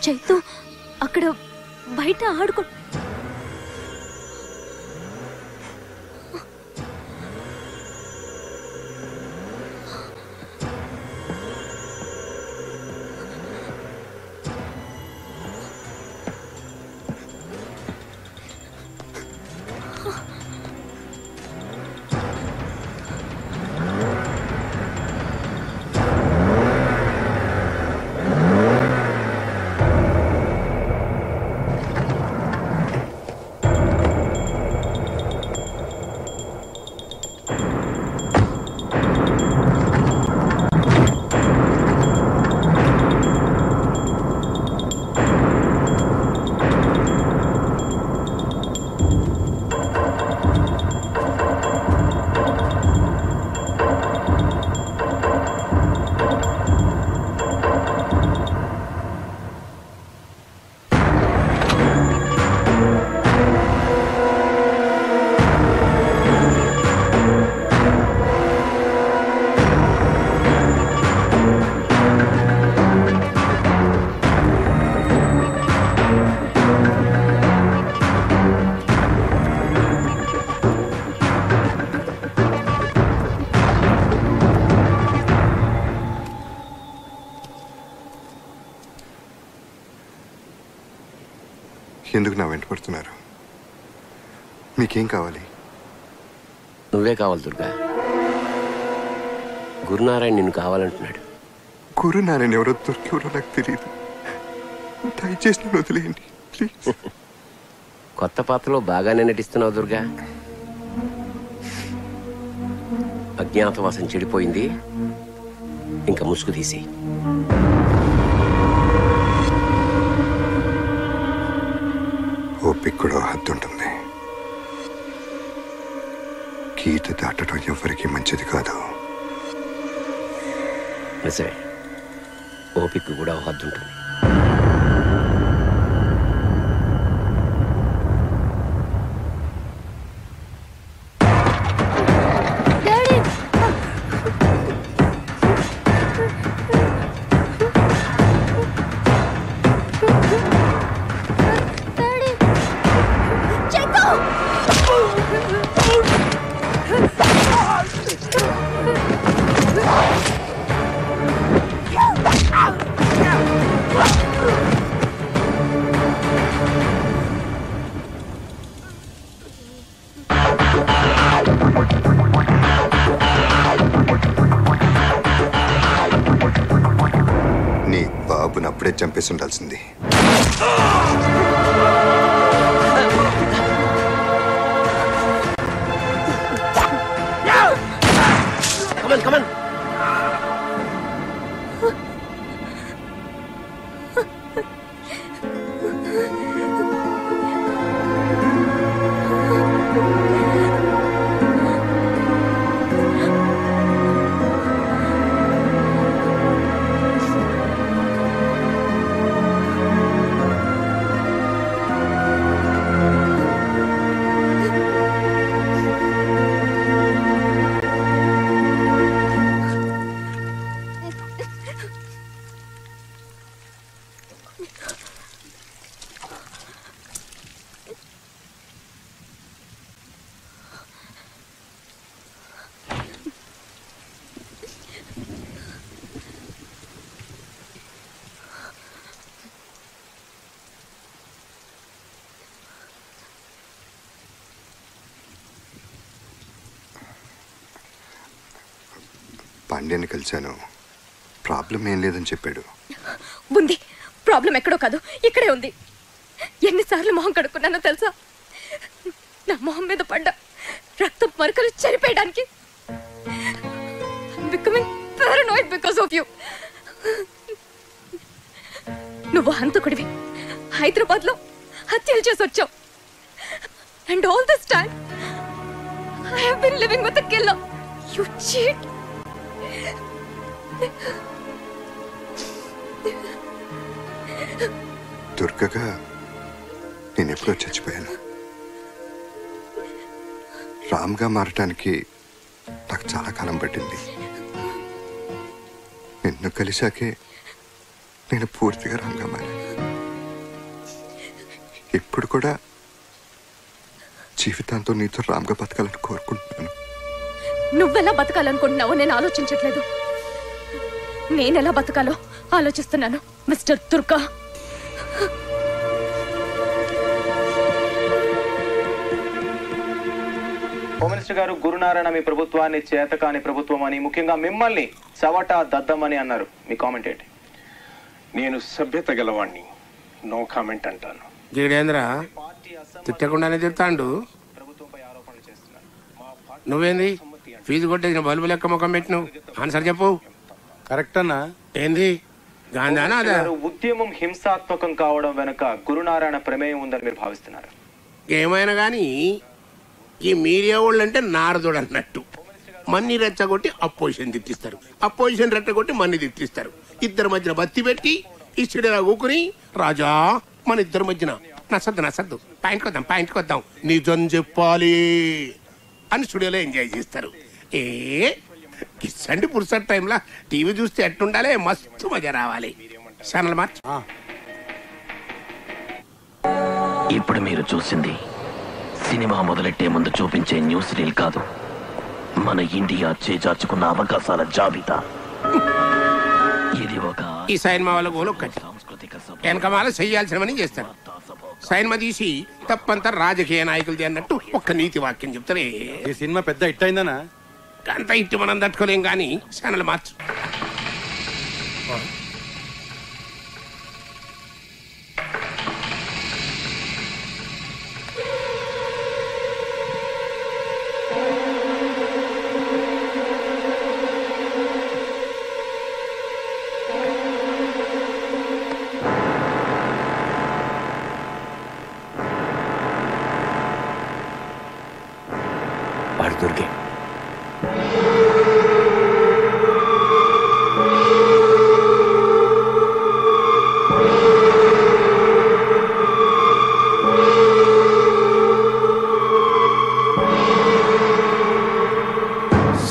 చైతు అక్కడ బయట ఆడుకో. ఎందుకు నా వెంట పడుతున్నారు? మీకేం కావాలి? నువ్వే కావాలి దుర్గా. గురునారాయణ నిన్ను కావాలంటున్నాడు. గురునారాయణ ఎవరో దొరికి, ఎవరో నాకు తెలియదు. దయచేసి నన్ను వదిలేయండి ప్లీజ్. గురునారాయణ ఎవరో దొరికి, ఎవరో నాకు తెలియదు. దయచేసి నన్ను వదిలేయండి. దయచేసి నన్ను వదిలేయండి ప్లీజ్. గురునారాయణ ఎవరో దొరికి, ఎవరో నాకు తెలియదు. దయచేసి నన్ను వదిలేయండి. కొత్త పాత్రలో బాగానే నటిస్తున్నావు దుర్గా. అజ్ఞాతవాసం చెడిపోయింది, ఇంకా ముసుగు తీసి. ఓపిక కూడా హద్దు ఉంటుంది. గీత దాటడం ఎవరికి మంచిది కాదు. నిజమే, ఓపిక కూడా హద్దు ఉంటుంది. నీ బాబుని అప్పుడే చంపేసి ఉండాల్సింది. పాండ్యాన్ని కలిశాను, ప్రాబ్లం ఏం లేదని చెప్పాడు. ఉంది ప్రాబ్లం, ఎక్కడో కాదు ఇక్కడే ఉంది. ఎన్నిసార్లు మొహం కడుక్కున్నానో తెలుసా? నా మొహం మీద పడ్డ రక్తం మరకలు చనిపోయడానికి. నువ్వు హంతకుడివి, హైదరాబాద్ లో హత్యలు చేసి వచ్చావు. And all this time I have been living with the killer. You cheat. దుర్గగా నేను ఎప్పుడో చచ్చిపోయాను. రామ్గా మారటానికి నాకు చాలా కాలం పట్టింది. నిన్ను కలిశాకే నేను పూర్తిగా రామ్గా మారాను. ఇప్పుడు కూడా జీవితాంతో నీతో రామ్గా బతకాలని కోరుకుంటున్నాను. నువ్వెలా బతకాలనుకుంటున్నావో నేను ఆలోచించట్లేదు, నేనెలా బతకాలో ఆలోచిస్తున్నాను మిస్టర్ దుర్గా. హోమ్ మినిస్టర్ గారు, గురునారాయణ మీ ప్రభుత్వాన్ని చేతకాని ప్రభుత్వం అని, ముఖ్యంగా మిమ్మల్ని చవట దద్దమని అన్నారు. మీ కామెంట్ ఏంటి? నేను సభ్యత గలవాణ్ణి, నో కామెంట్ అంటాను. జీడేంద్ర తిట్టకుండానే తిడతాండు. నువ్వేంది ఫీజు కొట్టేసిన బల్బు లెక్క ముఖం పెట్టిను? ఆన్సర్ చెప్పు. కరెక్ట్ అన్నా. ఏంది గాంధానా? ఉద్యమం హింసాత్మకం కావడం వెనుక గురునారాయణ ప్రమేయం ఉందని మీరు భావిస్తున్నారు? ఏమైనా కానీ ఈ మీడియా వాళ్ళు అంటే నారదుడు అన్నట్టు, మన్ని రెచ్చగొట్టి అపోజిషన్ తిట్టిస్తారు, అపోజిషన్ రెచ్చగొట్టి మన్ని తిట్టిస్తారు. ఇద్దరి మధ్యన బత్తి పెట్టి ఈ స్టూడియోలో కూకుని రాజా మన ఇద్దరి మధ్యన నసద్దు పాయింట్కి వద్దాం నిజం చెప్పాలి అని స్టూడియోలో ఎంజాయ్ చేస్తారు. కిస్సండి పురుసట్ టైంలో టీవీ చూస్తే ఎట్టుండాలి, మస్తు మజా రావాలి. Channel March. ఇప్పుడు మీరు చూసింది సినిమా మొదలెట్టే ముందు చూపించే న్యూస్ రీల్ కాదు, మన ఇండియా చేజార్చుకున్న అవకాశాల జాబితా. ఇది ఒక ఈ సినిమా వాళ్ళ గోలు ఒక్కటి, వెనకమాల చెయ్యాల్సినవని చేస్తారు. సినిమా తీసి తప్పంతా రాజకీయ నాయకులది అన్నట్టు ఒక్క నీతి వాక్యం చెప్తారే. ఈ సినిమా పెద్ద హిట్ అయిందనా? అంత హిట్ మనం తట్టుకోలేం కానీ ఛానల్ మార్చు. దుర్గే.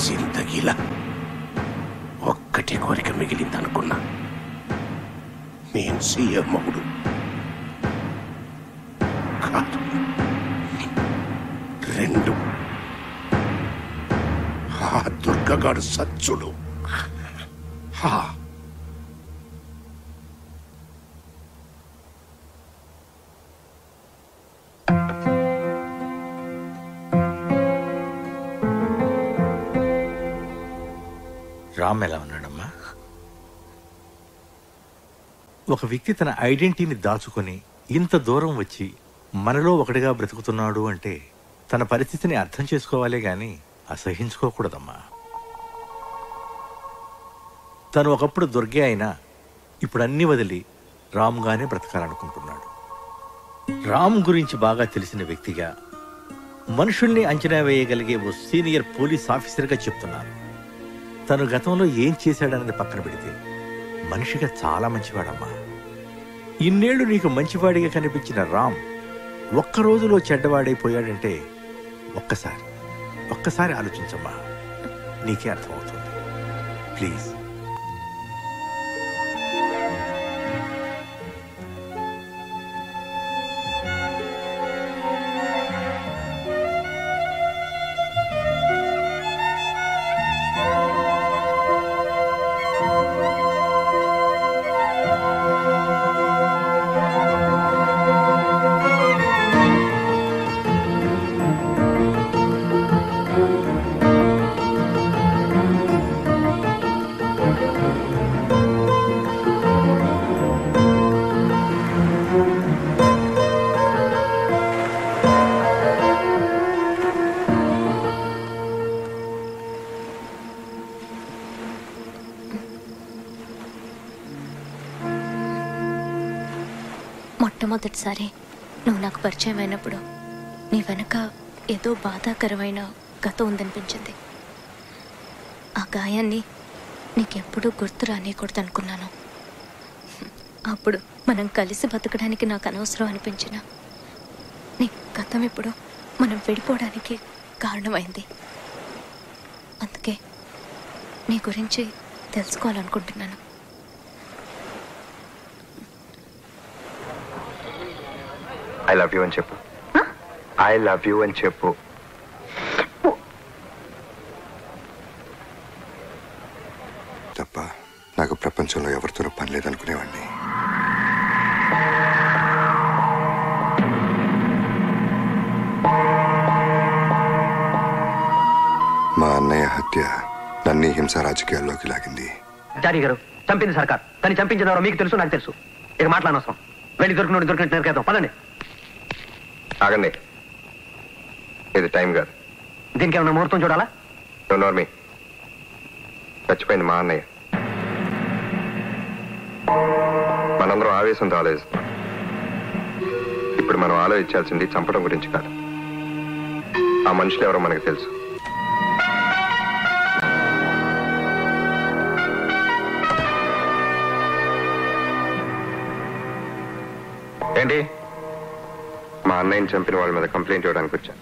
జిందగీలా ఒక్కటి కోరిక మిగిలిందనుకున్నా. నేను సీఎం మగుడు కాదు, 2 ఆ దుర్గగాడు సచ్చుడు. రామ్ ఎలా ఉన్నాడమ్మా? ఒక వ్యక్తి తన ఐడెంటిటీని దాచుకొని ఇంత దూరం వచ్చి మనలో ఒకటిగా బ్రతుకుతున్నాడు అంటే తన పరిస్థితిని అర్థం చేసుకోవాలే గాని అసహించుకోకూడదమ్మా. తను ఒకప్పుడు దుర్గే అయినా ఇప్పుడు అన్ని వదిలి రామ్గానే బ్రతకాలనుకుంటున్నాడు. రామ్ గురించి బాగా తెలిసిన వ్యక్తిగా, మనుషుల్ని అంచనా వేయగలిగే ఓ సీనియర్ పోలీస్ ఆఫీసర్గా చెప్తున్నాను. తను గతంలో ఏం చేశాడన్నది పక్కన పెడితే మనిషిగా చాలా మంచివాడమ్మా. ఇన్నేళ్లు నీకు మంచివాడిగా కనిపించిన రామ్ ఒక్క రోజులో చెడ్డవాడైపోయాడంటే ఒక్కసారి ఆలోచించమ్మా, నీకే అర్థమవుతుంది. ప్లీజ్. మొట్టమొదటిసారి నువ్వు నాకు పరిచయం అయినప్పుడు నీ వెనక ఏదో బాధాకరమైన గతం ఉందనిపించింది. ఆ గాయాన్ని నీకెప్పుడూ గుర్తు రానియకూడదు అనుకున్నాను. అప్పుడు మనం కలిసి బతకడానికి నాకు అనవసరం అనిపించిన నీ గతం ఇప్పుడు మనం విడిపోవడానికి కారణమైంది. అందుకే నీ గురించి తెలుసుకోవాలనుకుంటున్నాను. ఐ లవ్ యూ అని చెప్పు. ఐ లవ్ యూ అని చెప్పు. తప్ప నాకు ప్రపంచంలో ఎవరితోనూ పని లేదనుకునేవాడిని. మా అన్నయ్య హత్య నన్ను హింస రాజకీయాల్లోకి లాగింది. జారీ గారు, చంపింది సర్కార్. తను చంపించినారో మీకు తెలుసు, నాకు తెలుసు. ఇక మాట్లాడనవసరం. వెళ్ళి దొరికినట్టు నరికేద్దాం. పదండి. ఆగండి, ఇది టైం కాదు. దీనికి ఏమన్నా ముహూర్తం చూడాలా? నోర్మి, చచ్చిపోయింది మా అన్నయ్య. మనందరం ఆవేశంతో ఆలోచిస్తాం. ఇప్పుడు మనం ఆలోచించాల్సింది చంపడం గురించి కాదు. ఆ మనుషులు ఎవరో మనకు తెలుసు. ఏంటి? మా అన్నయ్యని చంపిన వాళ్ళ మీద కంప్లైంట్ ఇవ్వడానికి వచ్చా.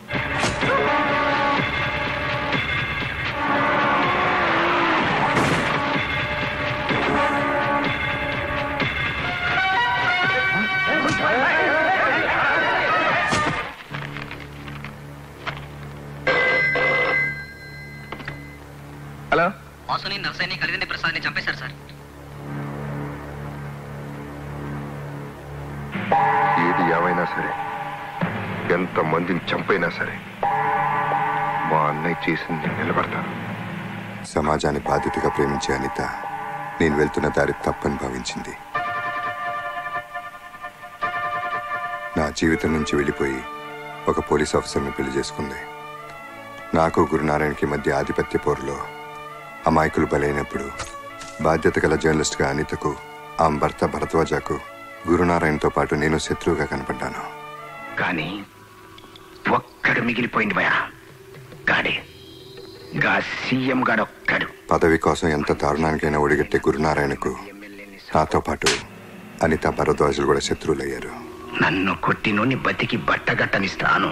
హలో, వాసుని, నర్సయ్యని, కలిదిని ప్రసాద్ని చంపేశారు సార్. ఏది ఏమైనా సరే, ఎంత మందిని చంపైనా సరే, మా అన్నయ్య చేసింది నిలబడతాను. సమాజాన్ని బాధ్యతగా ప్రేమించే అనిత నేను వెళ్తున్న దారి తప్పని భావించింది. నా జీవితం నుంచి వెళ్ళిపోయి ఒక పోలీస్ ఆఫీసర్ని పెళ్లి చేసుకుంది. నాకు గురునారాయణకి మధ్య ఆధిపత్య పోరులో అమాయకులు బలైనప్పుడు బాధ్యత గల జర్నలిస్ట్గా అనితకు, ఆమె భర్త భరద్వాజకు గురునారాయణతో పాటు నేను శత్రువుగా కనపడ్డాను. కానీ ఒక్కడు మిగిలిపోయింది భయ, గాడే. సీఎం గాడొక్కడు పదవి కోసం ఎంత దారుణానికైనా ఒడిగట్టే గురునారాయణకు నాతో పాటు అనిత భరద్వాజులు కూడా శత్రువులయ్యారు. నన్ను కొట్టినోని బతికి బట్టగట్టనిస్తాను.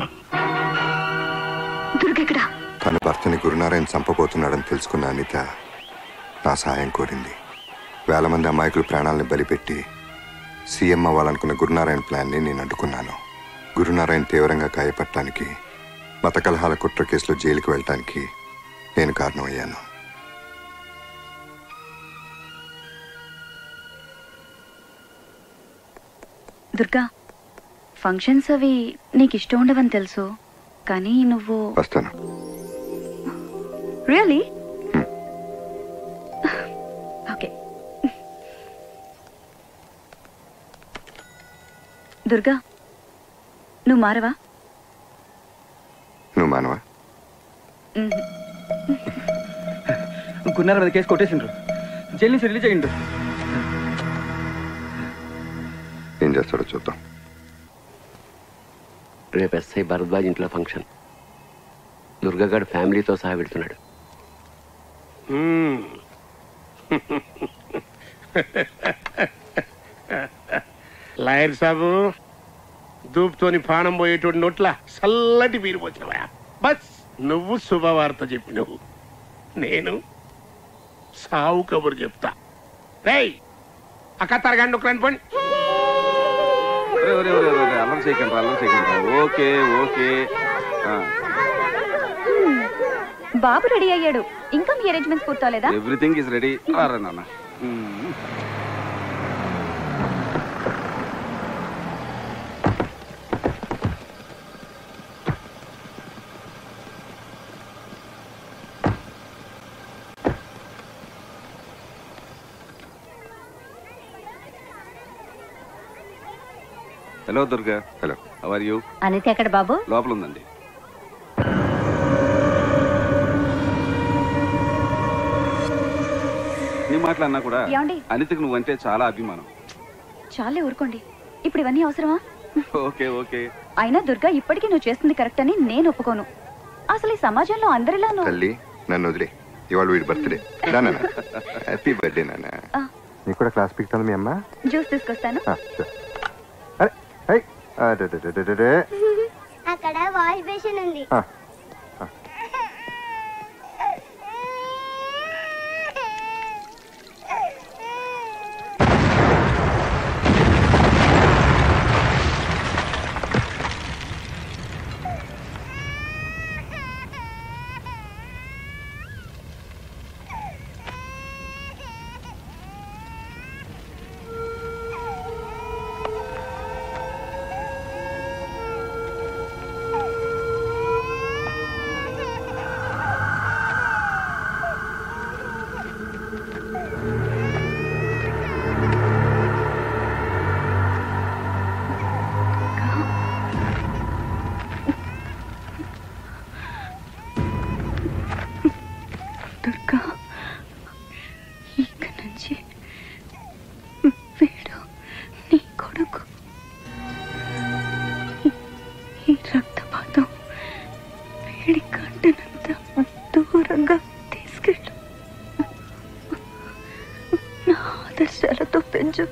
తన భర్తని గురునారాయణ చంపబోతున్నాడని తెలుసుకున్న అనిత నా సహాయం కోరింది. వేల మంది అమాయకులు ప్రాణాలను బలిపెట్టి సీఎం అవ్వాలనుకున్న గురునారాయణ ప్లాన్ని నేను అడ్డుకున్నాను. గురునారాయణ తీవ్రంగా గాయపడటానికి, మత కలహాల కుట్ర కేసులో జైలుకి వెళ్ళటానికి నేను కారణమయ్యాను. దుర్గా, ఫంక్షన్స్ అవి నీకు ఇష్టం ఉండవని తెలుసు, కానీ నువ్వు వస్తాను. రియలీ? ఓకే. దుర్గా, నువ్వు మారవా? నువ్వు మానవా? గున్నార మీద కేసు కొట్టేసిండ్రు, జైలు నుంచి రిలీజ్ అయ్యిండు. ఏం చేస్తాడో చూద్దాం. రేపు ఎస్ఐ భరద్వాజ్ ఇంట్లో ఫంక్షన్. దుర్గాగాడు ఫ్యామిలీతో సహా పెడుతున్నాడు. లాయర్ సాబు, దూపుతోని పానం పోయేటోడి నోట్ల చల్లటి వీరు పోతున్నావా? బస్ నువ్వు శుభవార్త చెప్పినవు, నేను సావు కబురు చెప్తా. రేయ్ అక్క తరగండి ఒక రండి. అల్లం చేయకండి. Okay okay. బాబు రెడీ అయ్యాడు, ఇంకా మీ అరేంజ్మెంట్స్ పూర్తవలేదా? Everything is ready. రారా నాన్న. Hello Durga. Hello, how are you? Anitha ఎక్కడ బాబు? లోపల ఉందండి. నీ మాటలన్నా కూడా ఏమండి? అనితకు నువ్వంటే చాలా అభిమానం. చాలే ఊరుకోండి, ఇప్పుడు ఇవన్నీ అవసరమా? Okay okay. అయినా దుర్గా, ఇప్పటికీ నువ్వు చేస్తుంది కరెక్ట్ అని నేను ఒప్పుకోను. అసలు ఈ సమాజంలో అందరిలా తల్లి నన్ను వదిలే, ఇవాళ వీడి బర్త్డే. హ్యాపీ బర్త్డే నాన్న. నీకు కూడా క్లాస్ పీకుతుంది మీ అమ్మ? జ్యూస్ తీసుకొస్తాను. అక్కడ వాష్ బేసిన్ ఉంది. దుర్గా, ఇక నుంచి వీడు నీ కొడుకు. ఈ రక్తపాతం వేడి కంటనంత దూరంగా తీసుకెళ్ళు. నా ఆదర్శాలతో పెంచు.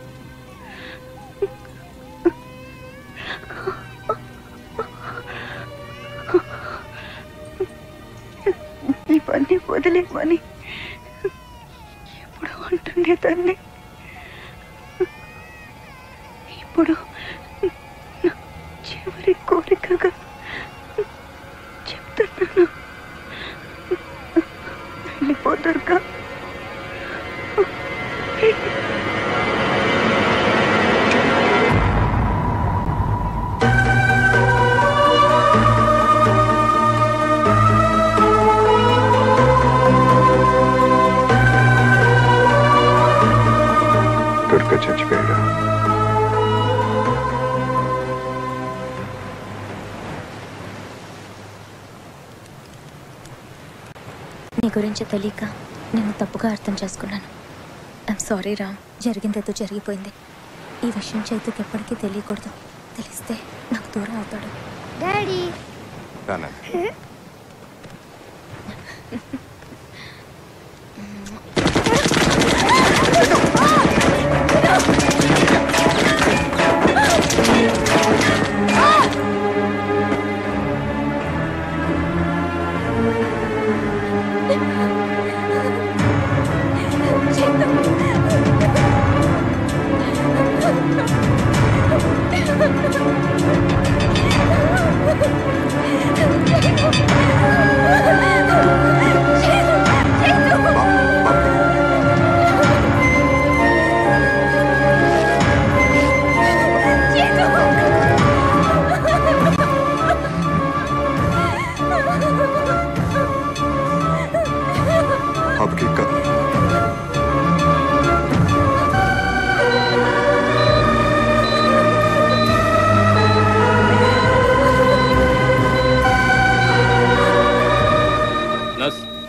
ఇవన్నీ వదిలేమని ఎప్పుడు అంటుండేదాన్ని. ఇప్పుడు నా చివరి కోరికగా చెప్తున్నాను, వెళ్ళిపో దుర్గా. దుర్గా చచ్చిపోయాడు. నీ గురించి తెలియక నేను తప్పుగా అర్థం చేసుకున్నాను. ఐఎమ్ సారీ రామ్, జరిగిందేదో జరిగిపోయింది. ఈ విషయం చైతుకి ఎప్పటికీ తెలియకూడదు. తెలిస్తే నాకు దూరం అవుతాడు. Daddy Rana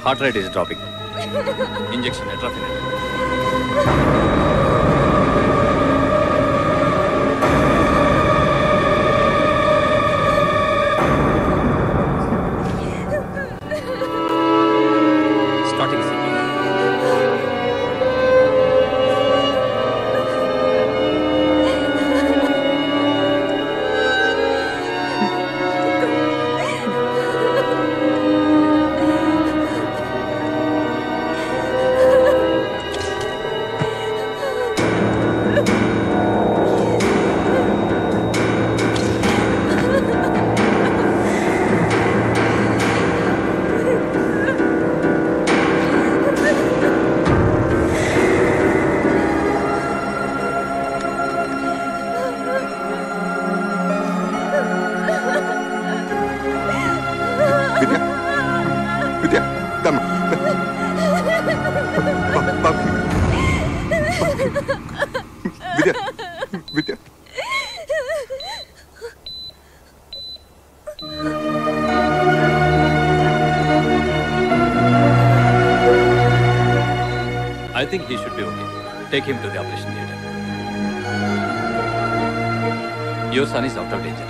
heart rate is dropping. Injection ఎట్రాఫినల్. Starting signal. I think he should be okay. Take him to the operation theatre. Your son is out of danger.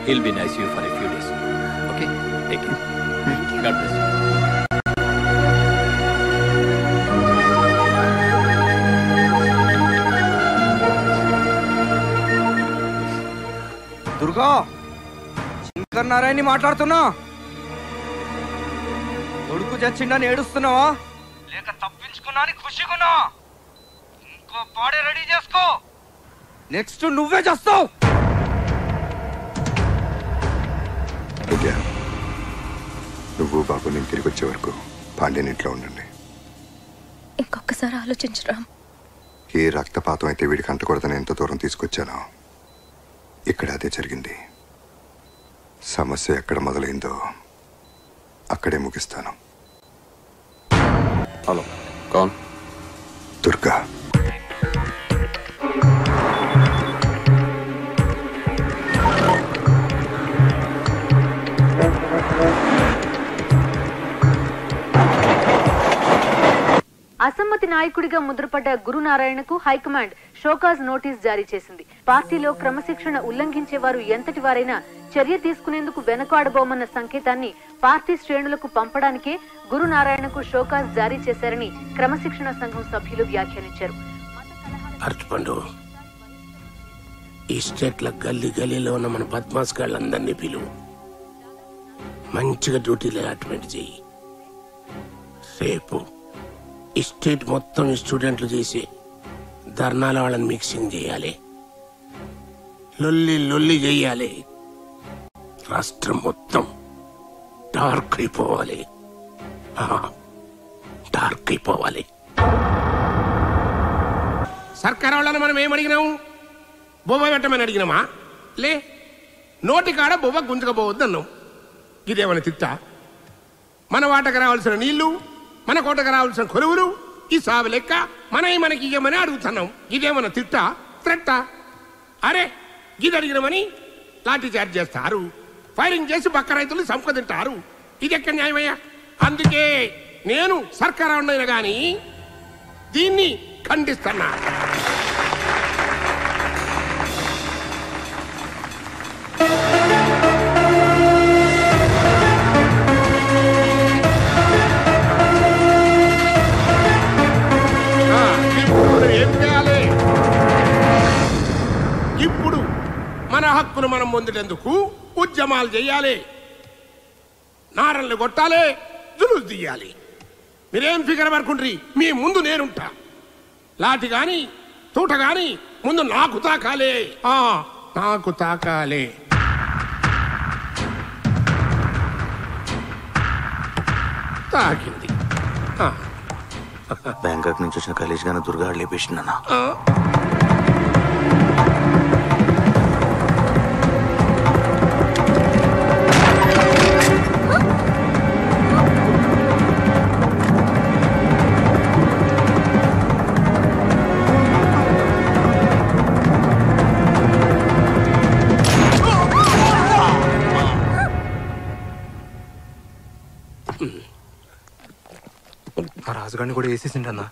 He'll be in ICU for a few days. Okay? Take him. God bless you. Durga, Shankar నారాయణని మాట్లాడుతున్నా. కొడుకు చచ్చిండని ఏడుస్తున్నావా లేక తప్పించుకున్నా అని ఖుషిగున్నా? ఇంకో పాడే ready చేసుకో. Next నువ్వే చేస్తావు. నువ్వు బాబు నేను తిరిగి వచ్చే వరకు పాండ్యన్ ఇంట్లో ఉండండి. ఇంకొకసారి ఆలోచించరా. ఏ రక్తపాతం అయితే వీడికి అంటకూడదని ఎంత దూరం తీసుకొచ్చానో ఇక్కడ అదే జరిగింది. సమస్య ఎక్కడ మొదలైందో అక్కడే ముగిస్తాను. హలో, కౌన్? దుర్గా. అసమ్మతి నాయకుడిగా ముద్రపడ్డ గురునారాయణకు హైకమాండ్ షోకాజ్ నోటీస్ జారీ చేసింది. పార్టీలో క్రమశిక్షణ ఉల్లంఘించే వారు ఎంతటి వారైనా చర్య తీసుకునేందుకు వెనకాడబోమన్న సంకేతాన్ని పార్టీ శ్రేణులకు పంపడానికే గురునారాయణకు షోకాజ్ జారీ చేశారని క్రమశిక్షణ సంఘం సభ్యులు వ్యాఖ్యానించారు. అర్చుపండు, ఈ స్టేట్ల గల్లీ గల్లీలో ఉన్న మన బద్మాస్ గాళ్ళందరినీ పిలువు. మంచిగా డ్యూటీలు అలాట్మెంట్ చెయ్యి. రేపు ఈ స్టేట్ మొత్తం ఈ స్టూడెంట్లు చేసి ధర్నాల వాళ్ళని మిక్సింగ్ చేయాలి. లొల్లి లొల్లి చేయాలి. రాష్ట్రం మొత్తం డార్క్ అయిపోవాలి. డార్క్ అయిపోవాలి. సర్కార్ వాళ్ళని మనం ఏమడిగినాము? బొబ్బ పెట్టమని అడిగినామా? లే, నోటి కాడ బొబ్బ గుంజకపోవద్దు అన్నాం. ఇదేమన్నా తిట్టా? మన వాటకు రావాల్సిన నీళ్లు, మన కోటకు రావాల్సిన కొలువులు, ఈ సాగు లెక్క మనకి ఇవ్వమని అడుగుతున్నాం. ఇదేమన్నా తిట్టా? త్రెట్టా? అరే, ఇది అడిగినామని లాఠీ చార్జ్ చేస్తారు, ఫైరింగ్ చేసి పక్క రైతులు సంపద తింటారు. ఇది ఎక్కడ న్యాయమయ్యా? అందుకే నేను సర్కారు ఉండైనా కానీ దీన్ని ఖండిస్తున్నా. ఇప్పుడు మన హక్కును మనం పొందేందుకు ఉద్యమాలు చేయాలి. నారల్ని కొట్టాలి, జులుసు తీయాలి. మీరేం ఫిగర్ పడుకుండ్రి, మీ ముందు నేనుంటా. లాఠి గాని తూట గాని ముందు నాకు తాకాలే. నాకు తాకాలే. తాకింది. బ్యాంకాక్ నుంచి వచ్చిన కలేజ్ గానే దుర్గా లేపేసిందన్నా. ఆ రాజుగాడిని కూడా వేసేసిండన్నా.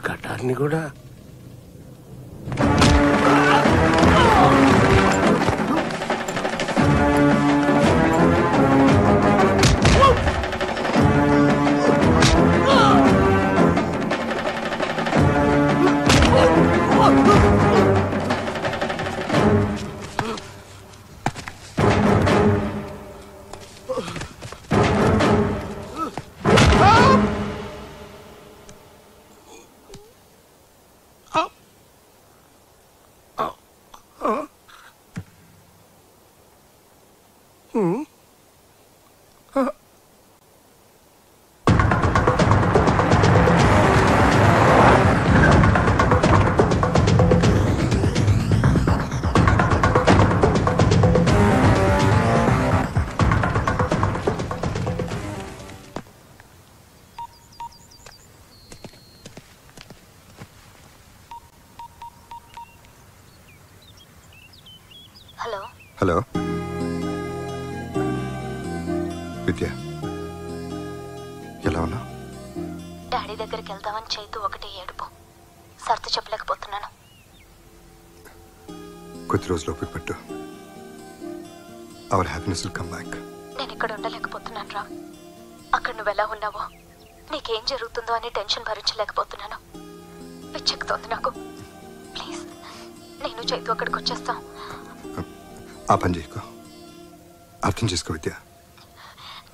కటార్ని కూడా హలో విద్య, ఎలా ఉన్నా? డాడీ దగ్గరికి వెళ్దామని చైతు ఒకటే ఏడుపు, సర్ది చెప్పలేకపోతున్నాను. కొద్ది రోజులు ఓపిక పట్టు. Our happiness will come back. నేను ఇక్కడ ఉండలేకపోతున్నాను రా. అక్కడ నువ్వు ఎలా ఉన్నావో, నీకేం జరుగుతుందో అని టెన్షన్ భరించలేకపోతున్నాను. పిచ్చెక్కుతోంది నాకు. ప్లీజ్, నేను చైతు అక్కడికి వచ్చేస్తాం. ఆ పని చేయకు. అర్థం చేసుకో విద్య.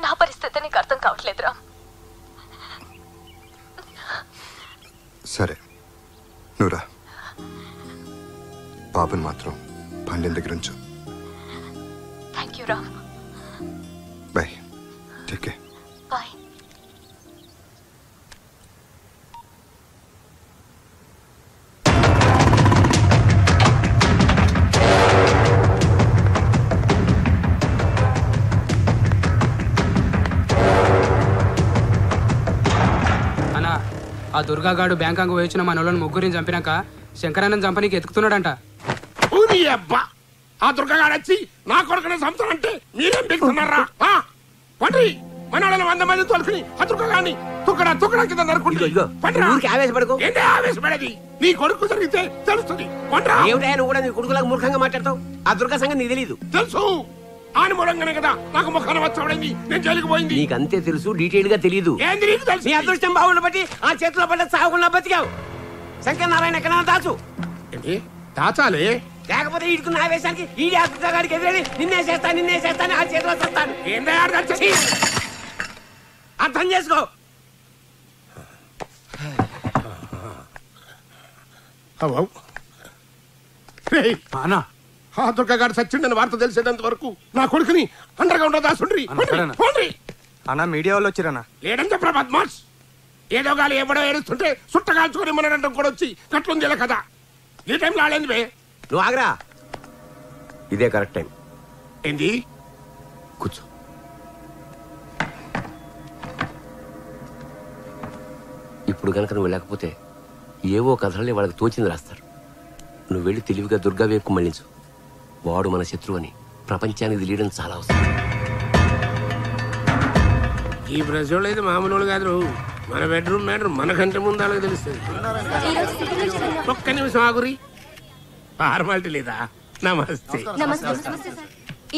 నా పరిస్థితి నీకు అర్థం కావట్లేదురా. సరే, నువ్వురా. బాబుని మాత్రం పండిన దగ్గర ఉంచు. థ్యాంక్ యూ రా. బాయ్. Take care. బాయ్. ఆ దుర్గాగాడు బ్యాంకాంగ్ వచ్చిన మన వాళ్ళని ముగ్గురిని చంపినాక శంకరానంద్ చంపనీకి ఎత్తుకుతున్నాడంట. అబ్బా, ఆ దుర్గాగాడు వచ్చి నా కొడుకునే చంపుతానంటే మీరేం పెడుతున్నారా? పండ్రి, మన వాళ్ళని 100 మంది తోలుకుని ఆ దుర్గాగాడిని తుక్కడా కింద నరుకుంటే ఆవేశపడకు. ఏంటి ఆవేశపడేది? నీ కొడుకు జరిగితే తెలుస్తుంది. ఏమిటా నువ్వు కూడా నీ కొడుకులాగా మూర్ఖంగా మాట్లాడతావు? ఆ దుర్గా సంగతి నీకు తెలీదు. తెలుసు. ఆని మూలంగానే కదా నాకు ముఖాన వచ్చాడైంది, నేను జైలుకి పోయింది. నీకు అంతే తెలుసు, డీటెయిల్ గా తెలియదు. ఏంది నీకు తెలుసు? నీ అదృష్టం బాగుండ బట్టి ఆ చేతిలో పడ్డ సాగుకుండా బతికావు. శంకర్ నారాయణ ఎక్కడ దాచు. ఏంటి దాచాలి? లేకపోతే ఈడుకున్న ఆవేశానికి ఈడి ఆ దుర్గాగాడికి ఎదురని నిన్నే చేస్తాను ఆ చేతిలో చేస్తాను. అర్థం చేసుకో. ఆ దుర్గాగాడు సచ్చిండని వార్త తెలిసేంత వరకు నా కొడుకుని అండర్ గ్రౌండ్ లో దాసుండ్రి. అన్న మీడియా వాళ్ళు వచ్చిరన్నా. లేదని చెప్పరా బద్మాష్. ఏదో గాలి ఎవడో ఏడుస్తుంటే సుట్టగాల్చుకొని మనడం కూడా వచ్చి కట్లుంది ఇలా కదా. ఈ టైంలో ఆడేంది బే? నువ్వు ఆగరా. ఇదే కరెక్ట్ టైం. ఏంది? కూర్చో. ఇప్పుడు కనుక నువ్వు వెళ్ళకపోతే ఏవో కథలే వాళ్ళకి తోచింది రాస్తారు. నువ్వు వెళ్ళి తెలివిగా దుర్గా వైపు మళ్ళించు. వాడు మన శత్రువు అని ప్రపంచానికి తెలియడం చాలా అవసరం. ఈ ప్రజలు అయితే మామూలు కాదు. మన బెడ్రూమ్ మ్యాటర్ మనకంటే ముందు అలాగే తెలుస్తుంది. ఒక్క నిమిషం ఆగురి. ఫార్మాలిటీ లేదా? నమస్తే.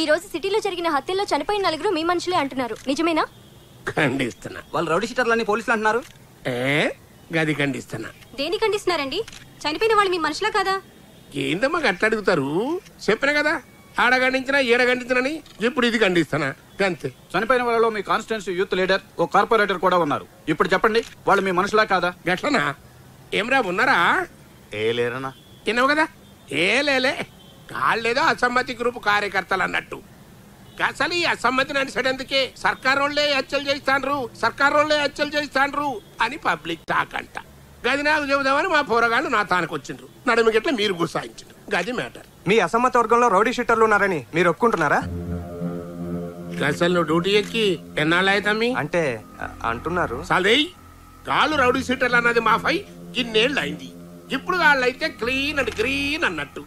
ఈ రోజు సిటీలో జరిగిన హత్యల్లో చనిపోయిన 4 మీ మనుషులే అంటున్నారు, నిజమేనా? ఖండిస్తున్నా. వాళ్ళు రౌడీ షీటర్లని పోలీసులు అంటున్నారు. గది ఖండిస్తున్నా. దేని ఖండిస్తున్నారండి? చనిపోయిన వాళ్ళు మీ మనుషులా కదా? ఏందమ్మా గట్లా అడుగుతారు? చెప్పిన కదా, ఆడగండించినా ఏడగండించినని. ఇప్పుడు ఇది ఖండిస్తున్నా అంతే. చనిపోయిన వాళ్ళలో మీ కాన్స్టిట్యూన్సీ యూత్ లీడర్, ఓ కార్పొరేటర్ కూడా ఉన్నారు. ఇప్పుడు చెప్పండి, వాళ్ళు మీ మనుషులా కాదా? గట్లనా? ఏమరా ఉన్నారా? ఏ లేరన్నా. తిన్నావు కదా? ఏ లేలే. కాళ్ళేదో అసమ్మతి గ్రూప్ కార్యకర్తలు అన్నట్టు. అసలు ఈ అసమ్మతిని అనిసడేందుకే సర్కారోళ్లే హత్యలు చేస్తాండ్రు అని పబ్లిక్ టాక్ అంట. గది నాకు చెబుదామని మా పోరగాళ్ళు నా తానికి వచ్చిండ్రు. నడుము గిట్ల మీరు గుసాయించండి. గది మ్యాటర్. మీ అసమ్మత వర్గంలో రౌడీ షీటర్లు ఉన్నారని మీరు ఒప్పుకుంటున్నారా? అసలు నువ్వు డ్యూటీ ఎక్కి ఎన్నాళ్ళు అవుతామి అంటే అంటున్నారు సాలే కాళ్ళు రౌడీ సీటర్లు అన్నది మాఫై ఇన్నేళ్ళు అయింది. ఇప్పుడు వాళ్ళైతే క్లీన్ అండ్ గ్రీన్ అన్నట్టు.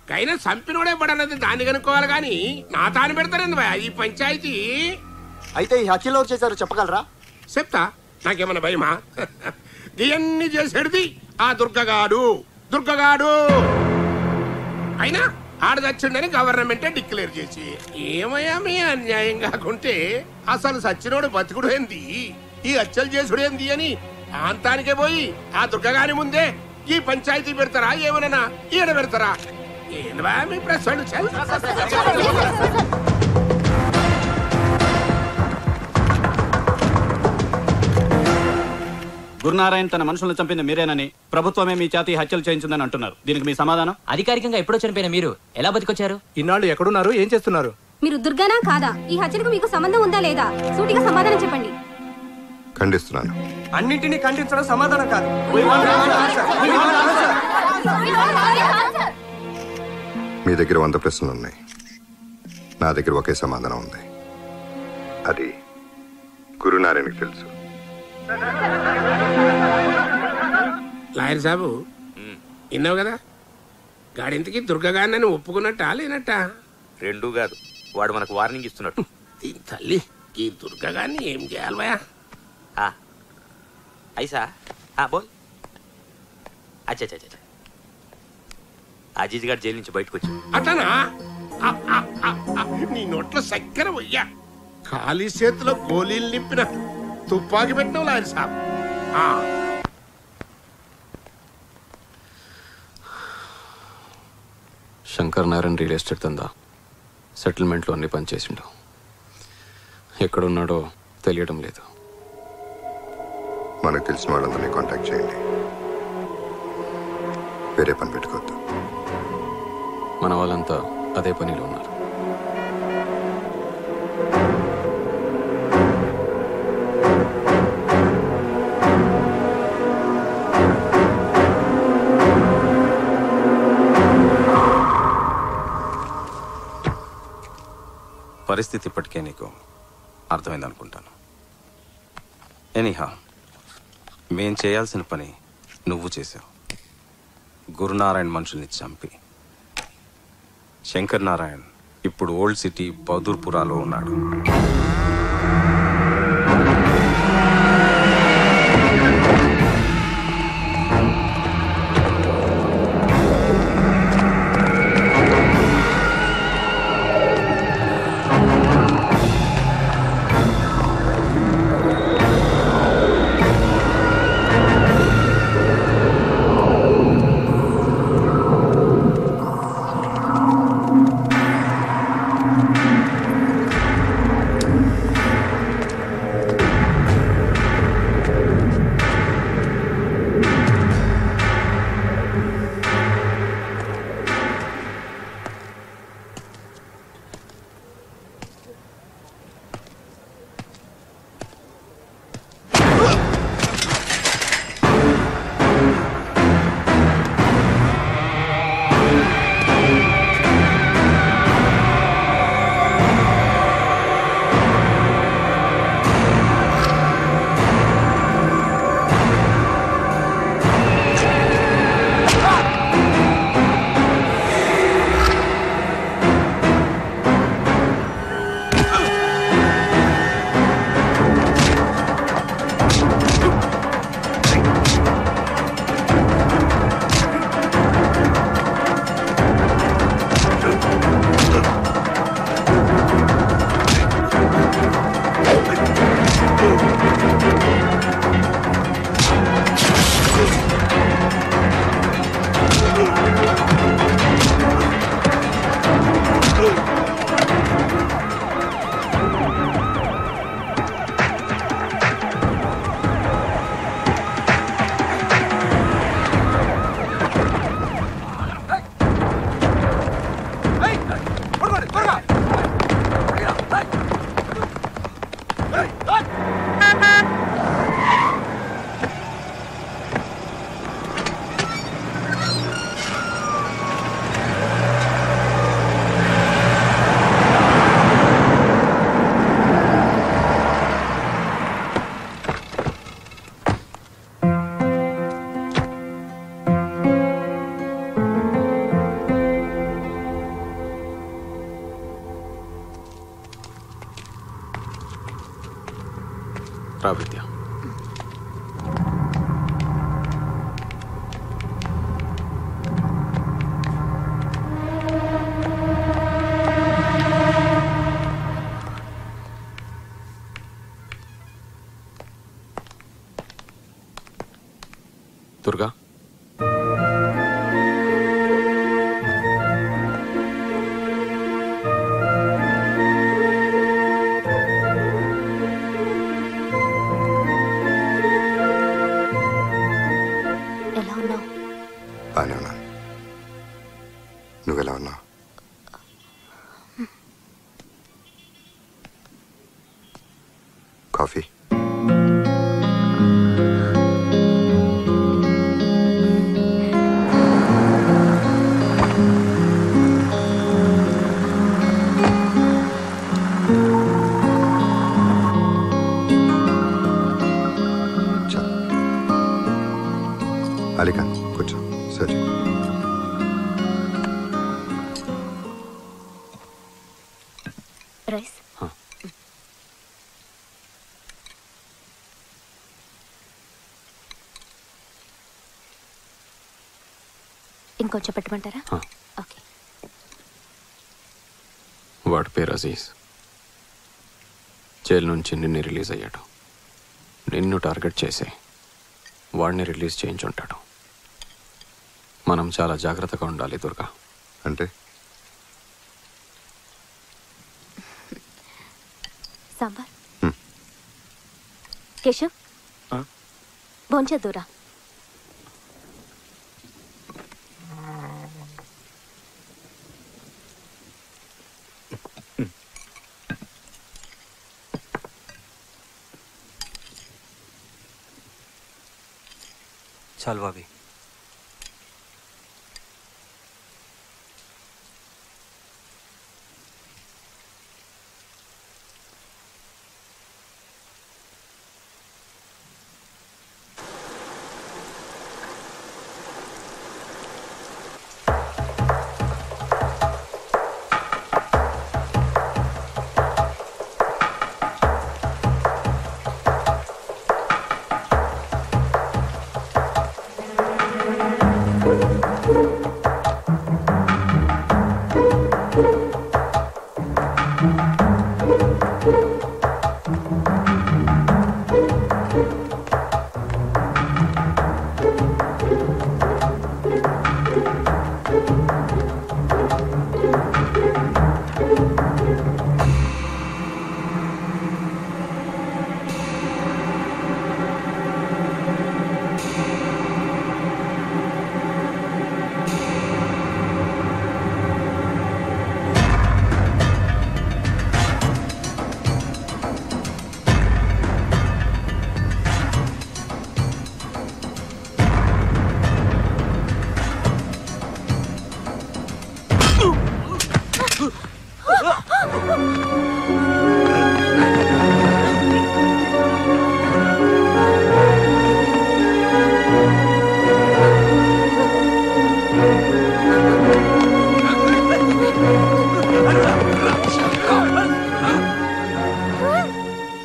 కైనా సంపినోడే పడన్నది దాన్ని కనుక్కోవాలి కానీ నా తాను పెడతారండి భయ ఈ పంచాయతీ. అయితే ఈ హత్యలో చేశారు చెప్పగలరా? చెప్తా, నాకేమన్నా భయమా? ఇవన్నీ చేసేది ఆ దుర్గగాడు. అయినా ఆడదచ్చిండని గవర్నమెంటే డిక్లేర్ చేసి ఏమయ్యా మీ అన్యాయం కాకుంటే అసలు సచ్చినోడు బతుకుడు ఏంది, ఈ హత్యలు చేసుడు ఏంది అని ఆంతానికే పోయి ఆ దుర్గగాని ముందే ఈ పంచాయతీ పెడతారా ఏమన్నా ఈడ పెడతారా? ఏందా మీ ప్రశ్నలు? గురునారాయణ తన మనుషులను చంపింది మీరేనని, ప్రభుత్వమే మీ చేతి హత్యలు చేయించిందని అంటున్నారు. దీనికి మీ సమాధానం? అధికారికంగా ఎప్పుడో చనిపోయిన మీరు ఎలా బతికొచ్చారు? ఇన్నాళ్ళు ఎక్కడున్నారు, ఏం చేస్తున్నారు? మీరు దుర్గానా కాదా? ఈ హత్యకు మీకు సంబంధం ఉందా లేదా? సూటిగా సమాధానం చెప్పండి. ఖండిస్తున్నాను. అన్నింటినీ ఖండించడం సమాధానం కాదు. మీ దగ్గర 100 ప్రశ్నలు ఉన్నాయి, నా దగ్గర ఒకే సమాధానం ఉంది. అది గురునారాయణకి తెలుసు. లాయర్ సాబు విన్నావు కదా, గాడింతకి దుర్గగాన్ని ఒప్పుకున్నట్టా లేనట్టా? రెండూ కాదు, వాడు మనకు వార్నింగ్ ఇస్తున్నట్టు. దీని తల్లి ఈ దుర్గగాన్ని ఏం చేయాలి భయా? ఐసా బోల్. అచ్చా అజీజ్ గారు జైలు నుంచి బయటకు వచ్చి అతనా నీ నోట్లో చక్కెర వయ్యా, ఖాళీ చేతిలో గోళీలు నింపిన తుపాకి పెట్టినావు లాయర్ సాబ్. శంకర్ నారాయణ రియల్ ఎస్టేట్ దందా సెటిల్మెంట్లో అన్ని పనిచేసిండు. ఎక్కడున్నాడో తెలియడం లేదు. మనకు తెలిసిన వాళ్ళందరినీ కాంటాక్ట్ చేయండి, వేరే పని పెట్టుకోవద్దు. మన వాళ్ళంతా అదే పనిలో ఉన్నారు. పరిస్థితి ఇప్పటికే నీకు అర్థమైంది అనుకుంటాను. ఎనీహా, మేం చేయాల్సిన పని నువ్వు చేసావు. గురునారాయణ మనుషుల్ని చంపి. శంకర్ నారాయణ్ ఇప్పుడు ఓల్డ్ సిటీ బౌదూర్పురాలో ఉన్నాడు. రా విద్య. దుర్గా, ఎలా ఉన్నావు? బాగానే ఉన్నాను. నువ్వెలా ఉన్నావు? కాఫీ? అలీఖాన్ కూర్చో. సరే, రైస్. ఇంకొంచెం పెట్టమంటారా? ఓకే. వాడి పేరు అజీజ్. జైలు నుంచి నిన్ను రిలీజ్ అయ్యాడు. నిన్ను టార్గెట్ చేసి వాడిని రిలీజ్ చేయించుంటాడు. మనం చాలా జాగ్రత్తగా ఉండాలి దుర్గా. అంటే సాంబార్. కేశవ్, భోంచేద్దురా. చాలు బాబీ.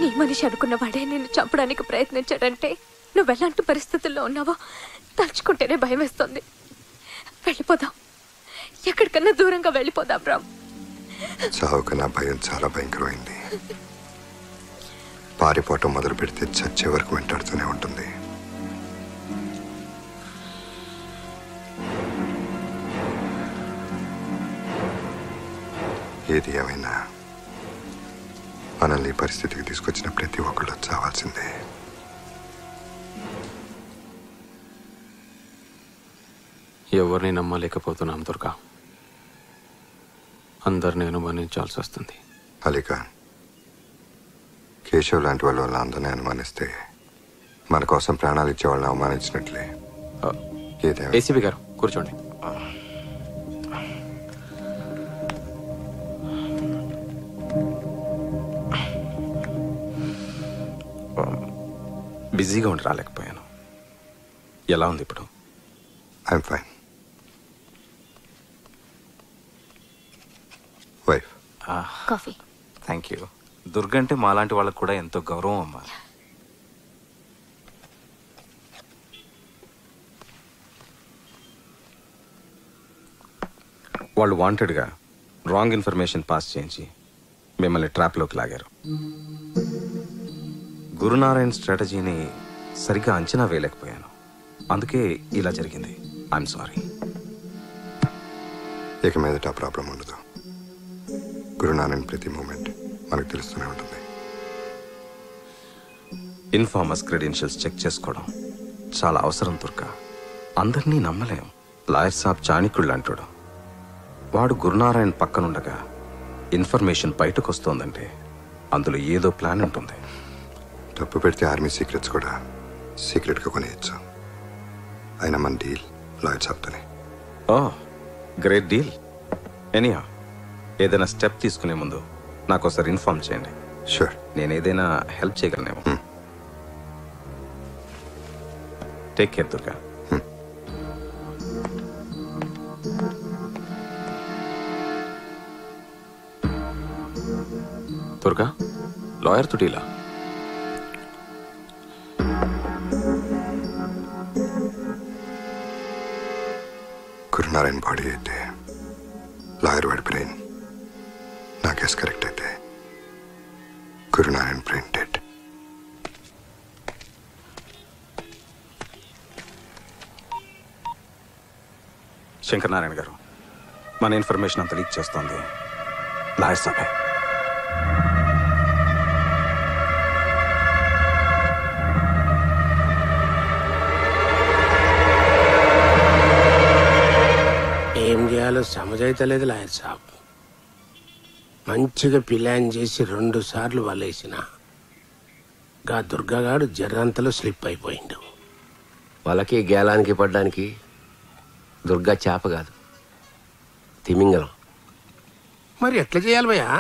నీ మనిషి అనుకున్న వాడే నిన్ను చంపడానికి ప్రయత్నించాడంటే నువ్వెలాంటి పరిస్థితుల్లో ఉన్నావో తలుచుకుంటేనే భయం వేస్తుంది. వెళ్ళిపోదాం, ఎక్కడికన్నా దూరంగా వెళ్ళిపోదాం రామ్. సావుకు నా భయం చాలా భయంకరమైంది. పారిపోవటం మొదలు పెడితే చచ్చే వరకు వెంటాడుతూనే ఉంటుంది. ఏది ఏమైనా మనల్ని ఈ పరిస్థితికి తీసుకొచ్చిన ప్రతి ఒక్కళ్ళు చావాల్సిందే. ఎవరిని నమ్మలేకపోతున్నాం దుర్గా. అందరిని అనుమానించాల్సి వస్తుంది. అలీఖాన్, కేశవ్ లాంటి వాళ్ళు వాళ్ళ అందరినీ అనుమానిస్తే మన కోసం ప్రాణాలు ఇచ్చే వాళ్ళని అవమానించినట్లే. ఏసీబీ గారు కూర్చోండి. బిజీగా ఉండి రాలేకపోయాను. ఎలా ఉంది ఇప్పుడు? I'm fine. Wife coffee. Thank you. Durga అంటే మాలాంటి వాళ్ళకు కూడా ఎంతో గౌరవం అమ్మా. వాళ్ళు వాంటెడ్గా రాంగ్ ఇన్ఫర్మేషన్ పాస్ చేయించి మిమ్మల్ని ట్రాప్లోకి లాగారు. గురునారాయణ్ స్ట్రాటజీని సరిగ్గా అంచనా వేయలేకపోయాను. అందుకే ఇలా జరిగింది. I'm sorry. ఇక మీదట ఆ ప్రాబ్లం ఉండదు. గురునారాయణ్ ప్రతి మూమెంట్ మనకు తెలుస్తూనే ఉంటుంది. ఇన్ఫార్మర్స్ క్రెడెన్షియల్స్ చెక్ చేసుకోవడం చాలా అవసరం దుర్గా. అందరినీ నమ్మలేం. లాయర్ సాబ్ చాణిక్యుళ్ళు అంటాడు. వాడు గురునారాయణ్ పక్కనుండగా ఇన్ఫర్మేషన్ బయటకు వస్తోందంటే అందులో ఏదో ప్లాన్ ఉంటుంది. తప్పు పెడితే ఆర్మీ సీక్రెట్స్ కూడా సీక్రెట్గా కొనేయచ్చు. అయినా మన డీల్ లాయర్ సాబ్తోనే. ఓ గ్రేట్ డీల్. ఎనీహా, ఏదైనా స్టెప్ తీసుకునే ముందు నాకు ఒకసారి ఇన్ఫార్మ్ చేయండి. షూర్. నేను ఏదైనా హెల్ప్ చేయగలనేమో. Take care Durga. దుర్గా, లాయర్తో డీలా? గురునారాయణ బాడీ అయితే లాయర్ వాడి బ్రెయిన్, నా కేసు కరెక్ట్ అయితే గురునారాయణ బ్రెయిన్ డెడ్. శంకర్ నారాయణ గారు, మన ఇన్ఫర్మేషన్ అంతా లీక్ చేస్తోంది లాయర్ సాబే. ఏం చేయాలో సమజైతలేదు లాయర్ సాబ్. మంచిగా ప్లాన్ చేసి 2 సార్లు వలేసిన గా దుర్గాగాడు జర్రంతలో స్లిప్ అయిపోయిండు. వాళ్ళకి గేలానికి పడ్డానికి దుర్గా చేప కాదు, తిమింగలం. మరి ఎట్లా చేయాలి భయ్యా?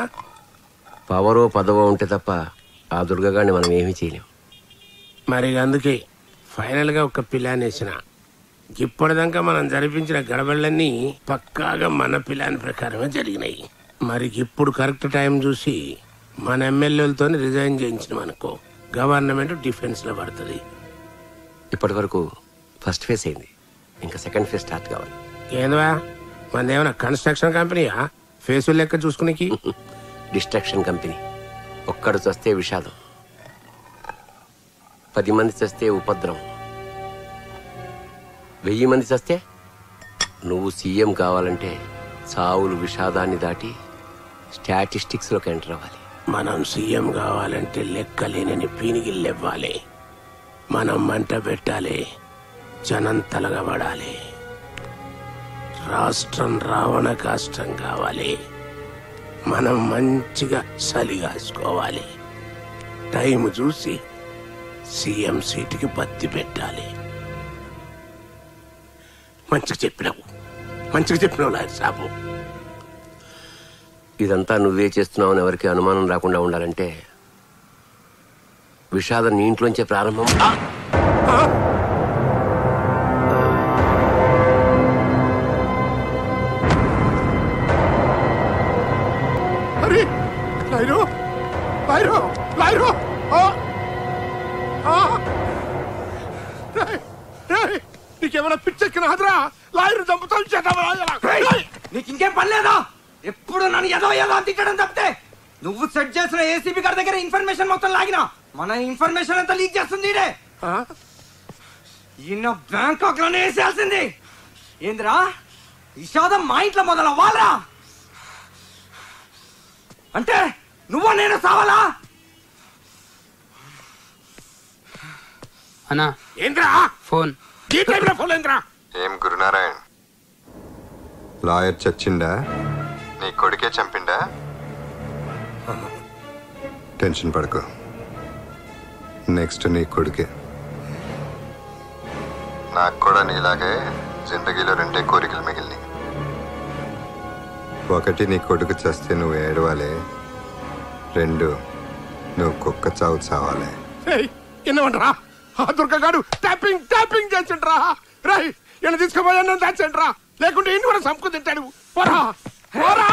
పవరో పదవో ఉంటే తప్ప ఆ దుర్గగాడిని మనం ఏమీ చేయలేం. మరి అందుకే ఫైనల్గా ఒక ప్లాన్ వేసిన. ఇప్పటిదాకా మనం జరిపించిన గడబళ్ళన్నీ పక్కాగా మన ప్లాన్ ప్రకారమే జరిగినాయి. మరి ఇప్పుడు కరెక్ట్ టైం చూసి మన ఎమ్మెల్యేలతో రిజైన్ చేయించినాం అనుకో, గవర్నమెంట్ డిఫెన్స్ లో పడుతుంది. ఇప్పటి వరకు ఫస్ట్ ఫేజ్ అయింది, ఇంకా సెకండ్ ఫేజ్ స్టార్ట్ కావాలి. ఏందవా మనదేమన్నా కన్స్ట్రక్షన్ కంపెనీయా ఫేసులు లెక్క చూసుకునేకి? Distraction company. ఒక్కడు చస్తే విషాదం, 10 మంది చస్తే ఉపద్రవం, 1000 మంది చస్తే నువ్వు సీఎం కావాలంటే చావులు విషాదాన్ని దాటి స్టాటిస్టిక్స్లోకి ఎంటర్ అవ్వాలి. మనం సీఎం కావాలంటే లెక్కలేనని పీనిగిల్లెవ్వాలి. మనం మంట పెట్టాలి, జనం తలగబడాలి. రాష్ట్రం రావణ కాష్టం కావాలి. మనం మంచిగా సలిగాసుకోవాలి. టైం చూసి సీఎం సీటుకి బత్తి పెట్టాలి. మంచిగా చెప్పినావు లాయర్ సాబు. ఇదంతా నువ్వే చేస్తున్నావని ఎవరికి అనుమానం రాకుండా ఉండాలంటే విషాదం నీ ఇంట్లోంచే ప్రారంభం. అరే లాయరు, లాయరు, లాయరు! నీకేమైనా పిచ్చెక్కిన హదరా? లాయరు చంపుతాం. నీకు ఇంకేం పని లేదా? ఎప్పుడు నన్ను ఏదో తిట్టడం తప్పితే నువ్వు సెట్ చేసిన ఏసీబీ గారి దగ్గర ఇన్ఫర్మేషన్ మొత్తం లాగినా మన ఇన్ఫర్మేషన్ అంతా లీక్ చేస్తుంది. ఈయన బ్యాంకాక్ లోనే వేసేయాల్సింది. ఏంద్రా విషాదం మా ఇంట్లో మొదలవ్వాలరా? అంటే నువ్వు నేను సావాలా? అన్నా ఏంద్రా ఫోన్? ఈ టైంలో ఫోన్ ఏంద్రా? ఏం గురునారాయణ్, లాయర్ చచ్చిండా? నీ కొడుకే చంపిండా? టెన్షన్ పడుకో, నెక్స్ట్ నీ కొడుకే. నాకు కూడా నీలాగే జిందగీలో 2 కోరికలు మిగిలినాయి. ఒకటి నీ కొడుకు చస్తే నువ్వు ఏడవాలి, 2 నువ్వు కుక్క చావు చావాలి. ఎన్నమంటారా? ఆ దుర్గగాడు ట్యాపింగ్ చేసిండ్రా. రై ఈయన తీసుకుపోయా దాచండ్రా, లేకుంటే ఇన్ని కూడా సంపుకు తింటాడు. పోరా పోరా!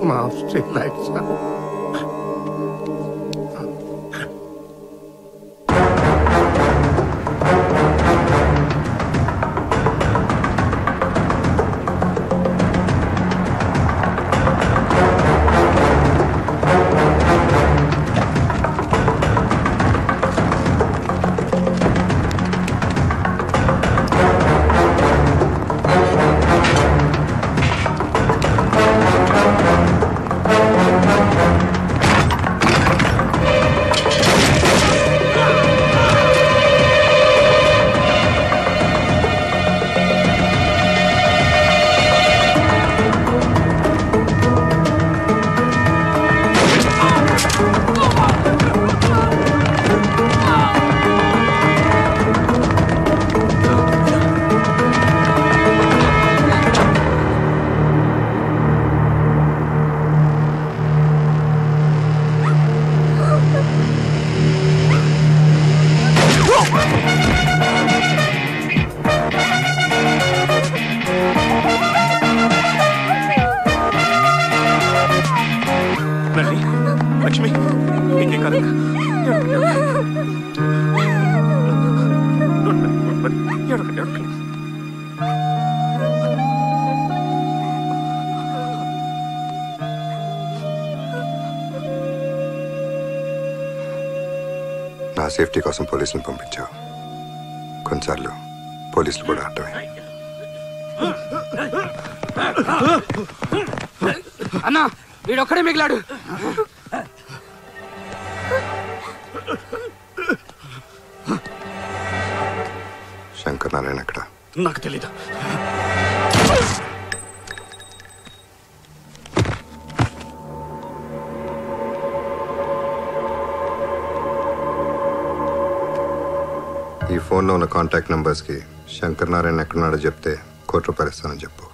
మాఫ్ చేయాలి సార్. ఇంకేం కాదు నా సేఫ్టీ కోసం పోలీసులను పంపించావు. కొన్నిసార్లు పోలీసులు కూడా అడ్డమే. అన్నా వీడొక్కడే మిగిలాడు. శంకర్ నారాయణ ఎక్కడ? నాకు తెలీదు. ఈ ఫోన్లో ఉన్న కాంటాక్ట్ నెంబర్స్కి శంకర్ నారాయణ ఎక్కడున్నాడో చెప్తే ₹1,00,000 ఇస్తానని చెప్పు.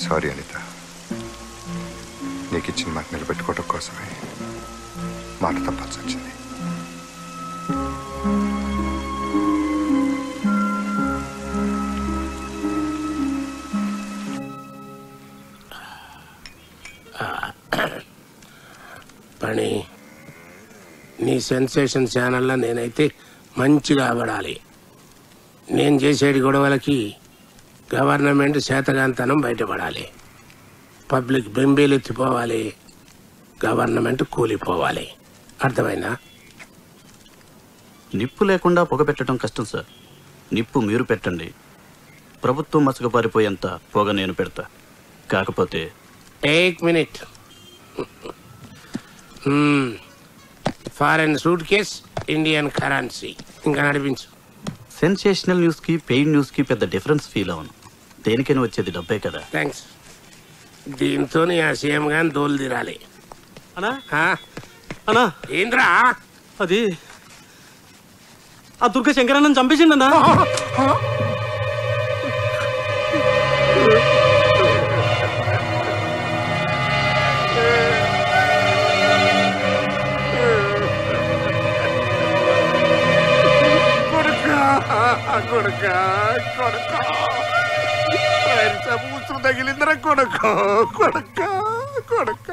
సారీ అనిత, నీకు ఇచ్చిన మాట నిలబెట్టుకోవడం కోసమే మాట తప్పాల్సి వచ్చింది. పని నీ సెన్సేషన్ ఛానల్లో నేనైతే మంచిగా ఆవడాలి. నేను చేసేటి గొడవలకి గవర్నమెంట్ శాతగాంతనం బయటపడాలి. పబ్లిక్ బెంబేలెత్తిపోవాలి. గవర్నమెంట్ కూలిపోవాలి. అర్థమైందా? నిప్పు లేకుండా పొగ పెట్టడం కష్టం సార్. నిప్పు మీరు పెట్టండి, ప్రభుత్వం మసకపారిపోయేంత పొగ నేను పెడతా. కాకపోతే 8 minute foreign suit case, Indian currency. ఇంకా నడిపించు. సెన్సేషనల్ న్యూస్కి పెయిడ్ న్యూస్కి పెద్ద డిఫరెన్స్ ఫీల్ అవును. దేనికైనా వచ్చేది డబ్బే కదా. థ్యాంక్స్. దీంతో ఆ సీఎం గాని దోలు తీరాలి. అన్నా అన్నా ఏంద్రా అది ఆ దుర్గ శంకరన్నని చంపేసిండన్నా. కొడుక కొడుక మూసు తగిలిందిరా కొడుక కొడుక కొడుక.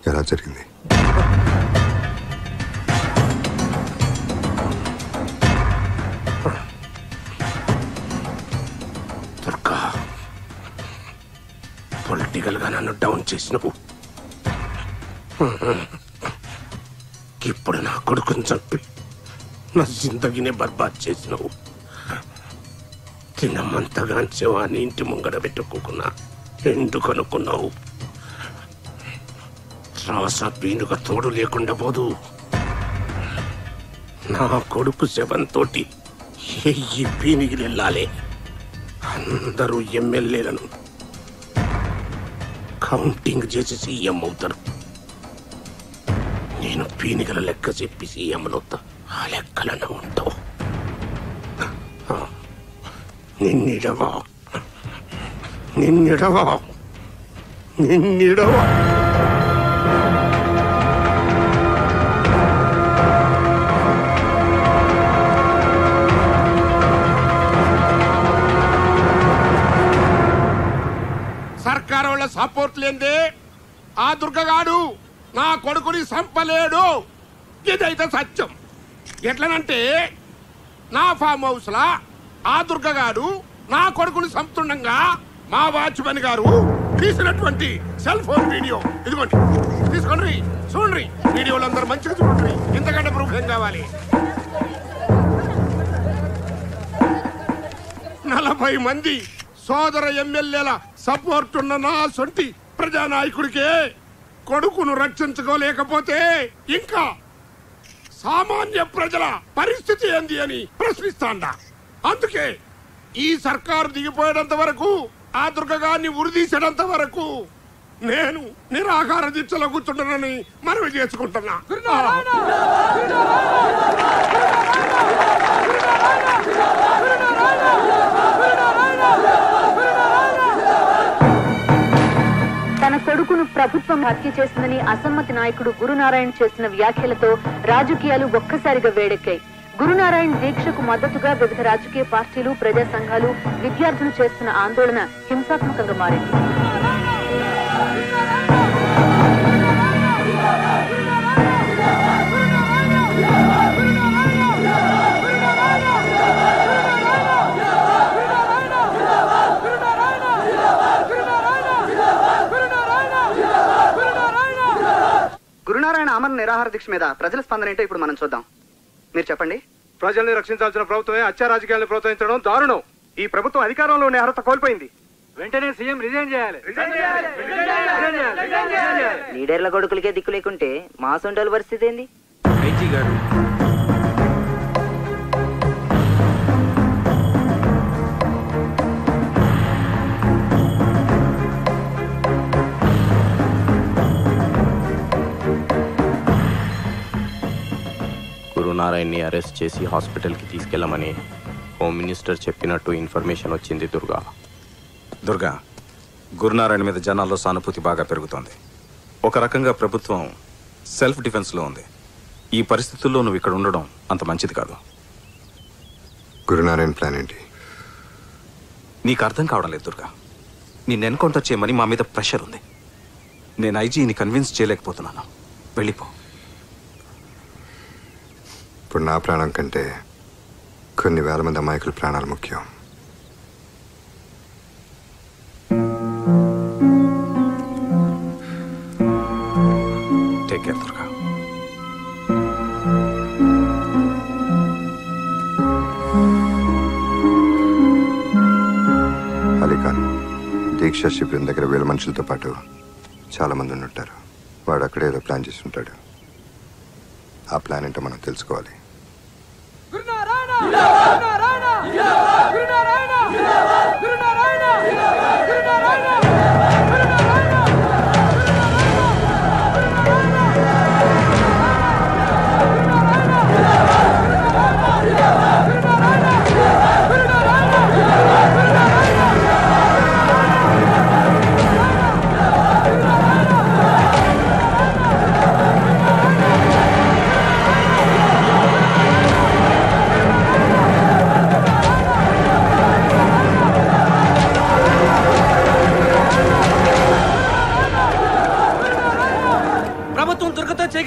ఎలా జరిగింది? దుర్గా, పొలిటికల్ గా నన్ను డౌన్ చేసినవు. ఇప్పుడు నా కొడుకుని చంపి నా జిందగీనే బర్బాద్ చేసినవు. తినమంతగా శవాన్ని ఇంటి ముంగడ పెట్టుకోకున్నా ఎందుకు అనుకున్నావు? రాస పీనుగా తోడు లేకుండా పోదు. నా కొడుకు శవంతో ఎయ్యి పీనిగిలు వెళ్ళాలి. అందరూ ఎమ్మెల్యేలను కౌంటింగ్ చేసి సీఎం అవుతారు. నేను పీనిగల లెక్క చెప్పి సీఎంలవుతా. ఆ లెక్కలను ఉంటావు. నిన్నిడవా నిన్నిడవా నిన్నిడవా. సర్కారు వాళ్ళ సపోర్ట్ లేదే ఆ దుర్గగాడు నా కొడుకుని చంపలేడు. ఇదైతే సత్యం. ఎట్లనంటే నా ఫామ్ హౌస్ లా ఆ దుర్గగాడు నా కొడుకుని చంపుతుండగా మా వాచ్మెన్ గారు తీసినటువంటి సెల్ ఫోన్ వీడియో ఇదిగోండి, తీసుకోండి, చూడండి. వీడియోలు అందరూ మంచిగా చూడండి. ఇంతకంటే ప్రూఫ్ ఏం కావాలి? 40 మంది సోదర ఎమ్మెల్యేల సపోర్ట్ ఉన్న నా సొంటి ప్రజానాయకుడికే కొడుకును రక్షించుకోలేకపోతే ఇంకా సామాన్య ప్రజల పరిస్థితి ఏంది అని ప్రశ్నిస్తాండా. అందుకే ఈ సర్కారు దిగిపోయేంత వరకు, ఆ దుర్గగాన్ని ఉరిదీసేంత వరకు నేను నిరాహార దీక్షలో కూర్చుంటానని మనవి చేసుకుంటున్నా. తన కొడుకును ప్రభుత్వం హత్య చేసిందని అసమ్మతి నాయకుడు గురునారాయణ చేసిన వ్యాఖ్యలతో రాజకీయాలు ఒక్కసారిగా వేడెక్కాయి. గురునారాయణ దీక్షకు మద్దతుగా వివిధ రాజకీయ పార్టీలు, ప్రజా సంఘాలు, విద్యార్థులు చేస్తున్న ఆందోళన హింసాత్మకంగా మారింది. గురునారాయణ అమర నిరాహార దీక్ష మీద ప్రజల స్పందన ఏంటో ఇప్పుడు మనం చూద్దాం. మీరు చెప్పండి. ప్రజల్ని రక్షించాల్సిన ప్రభుత్వమే హత్య రాజకీయాలను ప్రోత్సహించడం దారుణం. ఈ ప్రభుత్వం అధికారంలో ఉండే అర్హత కోల్పోయింది. వెంటనే సీఎం రిజైన్ చేయాలి. లీడర్ల కొడుకులకే దిక్కు లేకుంటే మా సొంటల పరిస్థితి ఏంది? ఐజీ గారు, గురునారాయణని అరెస్ట్ చేసి హాస్పిటల్కి తీసుకెళ్లమని హోమ్ మినిస్టర్ చెప్పినట్టు ఇన్ఫర్మేషన్ వచ్చింది. దుర్గా, గురునారాయణ మీద జనాల్లో సానుభూతి బాగా పెరుగుతోంది. ఒక రకంగా ప్రభుత్వం సెల్ఫ్ డిఫెన్స్లో ఉంది. ఈ పరిస్థితుల్లో నువ్వు ఇక్కడ ఉండడం అంత మంచిది కాదు. గురునారాయణ ప్లాన్ ఏంటి? నీకు అర్థం కావడం లేదు దుర్గా. నిన్ను ఎన్కౌంటర్ చేయమని మా మీద ప్రెషర్ ఉంది. నేను ఐజీని కన్విన్స్ చేయలేకపోతున్నాను. వెళ్ళిపో. ఇప్పుడు నా ప్రాణం కంటే కొన్ని వేల మంది అమాయకుల ప్రాణాలు ముఖ్యం. Take care Durga. అలీఖాన్ దీక్షా శిబిరం దగ్గర 1000 మనుషులతో పాటు చాలా మంది ఉంటారు. వాడు అక్కడే ఏదో ప్లాన్ చేసి ఉంటాడు. ఆ ప్లాన్ ఏంటో మనం తెలుసుకోవాలి.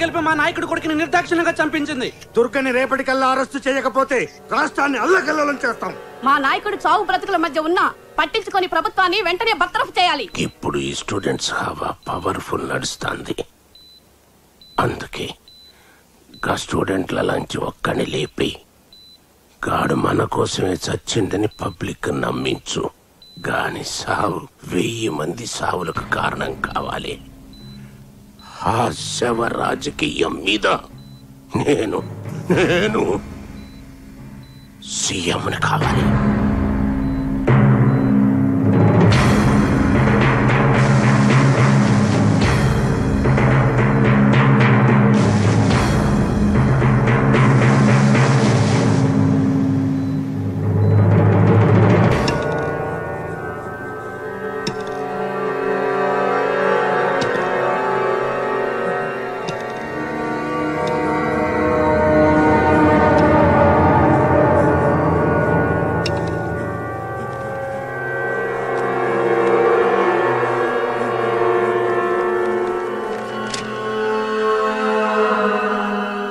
కలిపి మా నాయకుడి కొడుకుని నిర్దాక్షిణ్యంగా చంపించింది. దుర్గని రేపటికల్లా అరెస్టు చేయకపోతే రాష్ట్రాన్ని అల్లకల్లోలం చేస్తాం. మా నాయకుడు చావు బ్రతుకుల మధ్య ఉన్నా పట్టించుకొని ప్రభుత్వాన్ని వెంటనే బర్తరఫ్ చేయాలి. ఇప్పుడు ఈ స్టూడెంట్స్ హవా పవర్ఫుల్ నడుస్తుంది. అందుకే గా స్టూడెంట్లలోంచి ఒక్కని లేపి గాడు మన కోసమే చచ్చిందని పబ్లిక్ నమ్మించు. గాని సావు 1000 మంది సావులకు కారణం కావాలి. ఆ శవ రాజకీయం మీద నేను సీఎంని కావాలి.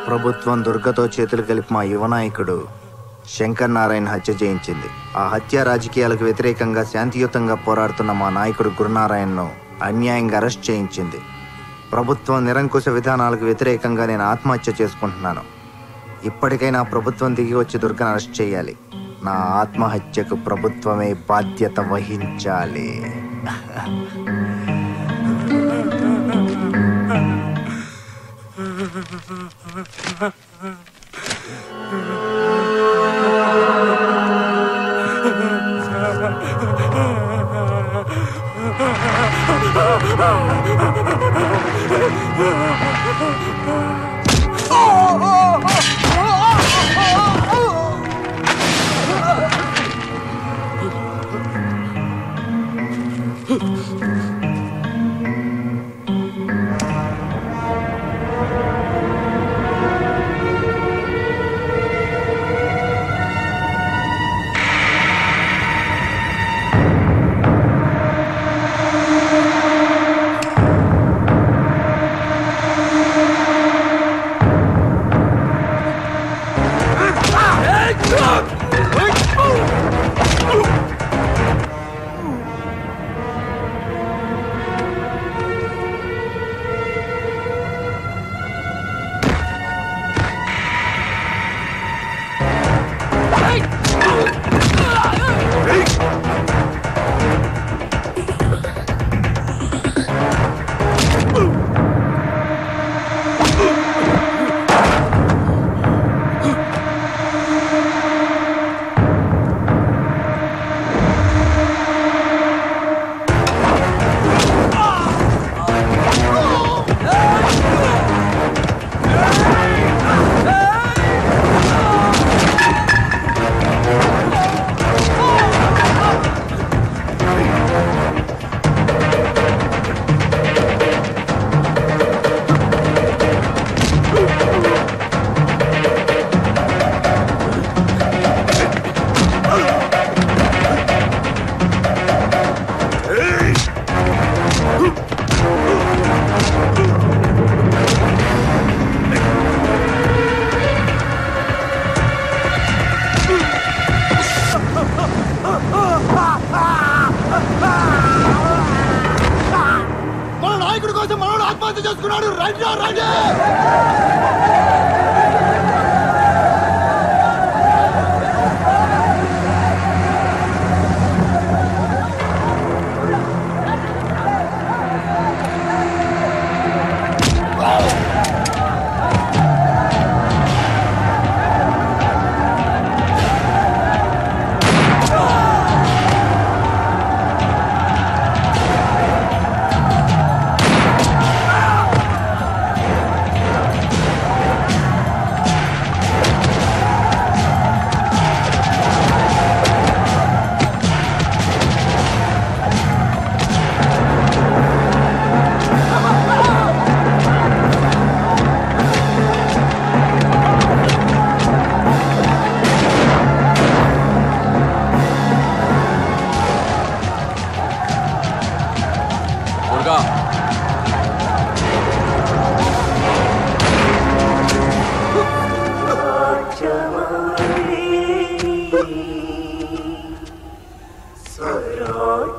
ప్రభుత్వం దుర్గతో చేతులు కలిపి మా యువ నాయకుడు శంకర్ నారాయణ హత్య చేయించింది. ఆ హత్య రాజకీయాలకు వ్యతిరేకంగా శాంతియుతంగా పోరాడుతున్న మా నాయకుడు గురునారాయణను అన్యాయంగా అరెస్ట్ చేయించింది. ప్రభుత్వం నిరంకుశ విధానాలకు వ్యతిరేకంగా నేను ఆత్మహత్య చేసుకుంటున్నాను. ఇప్పటికైనా ప్రభుత్వం దిగి వచ్చి దుర్గను అరెస్ట్ చేయాలి. నా ఆత్మహత్యకు ప్రభుత్వమే బాధ్యత వహించాలి. మన నాయకుడి కోసం మనోడు ఆత్మహత్య చేసుకున్నాడు. రండి రండి.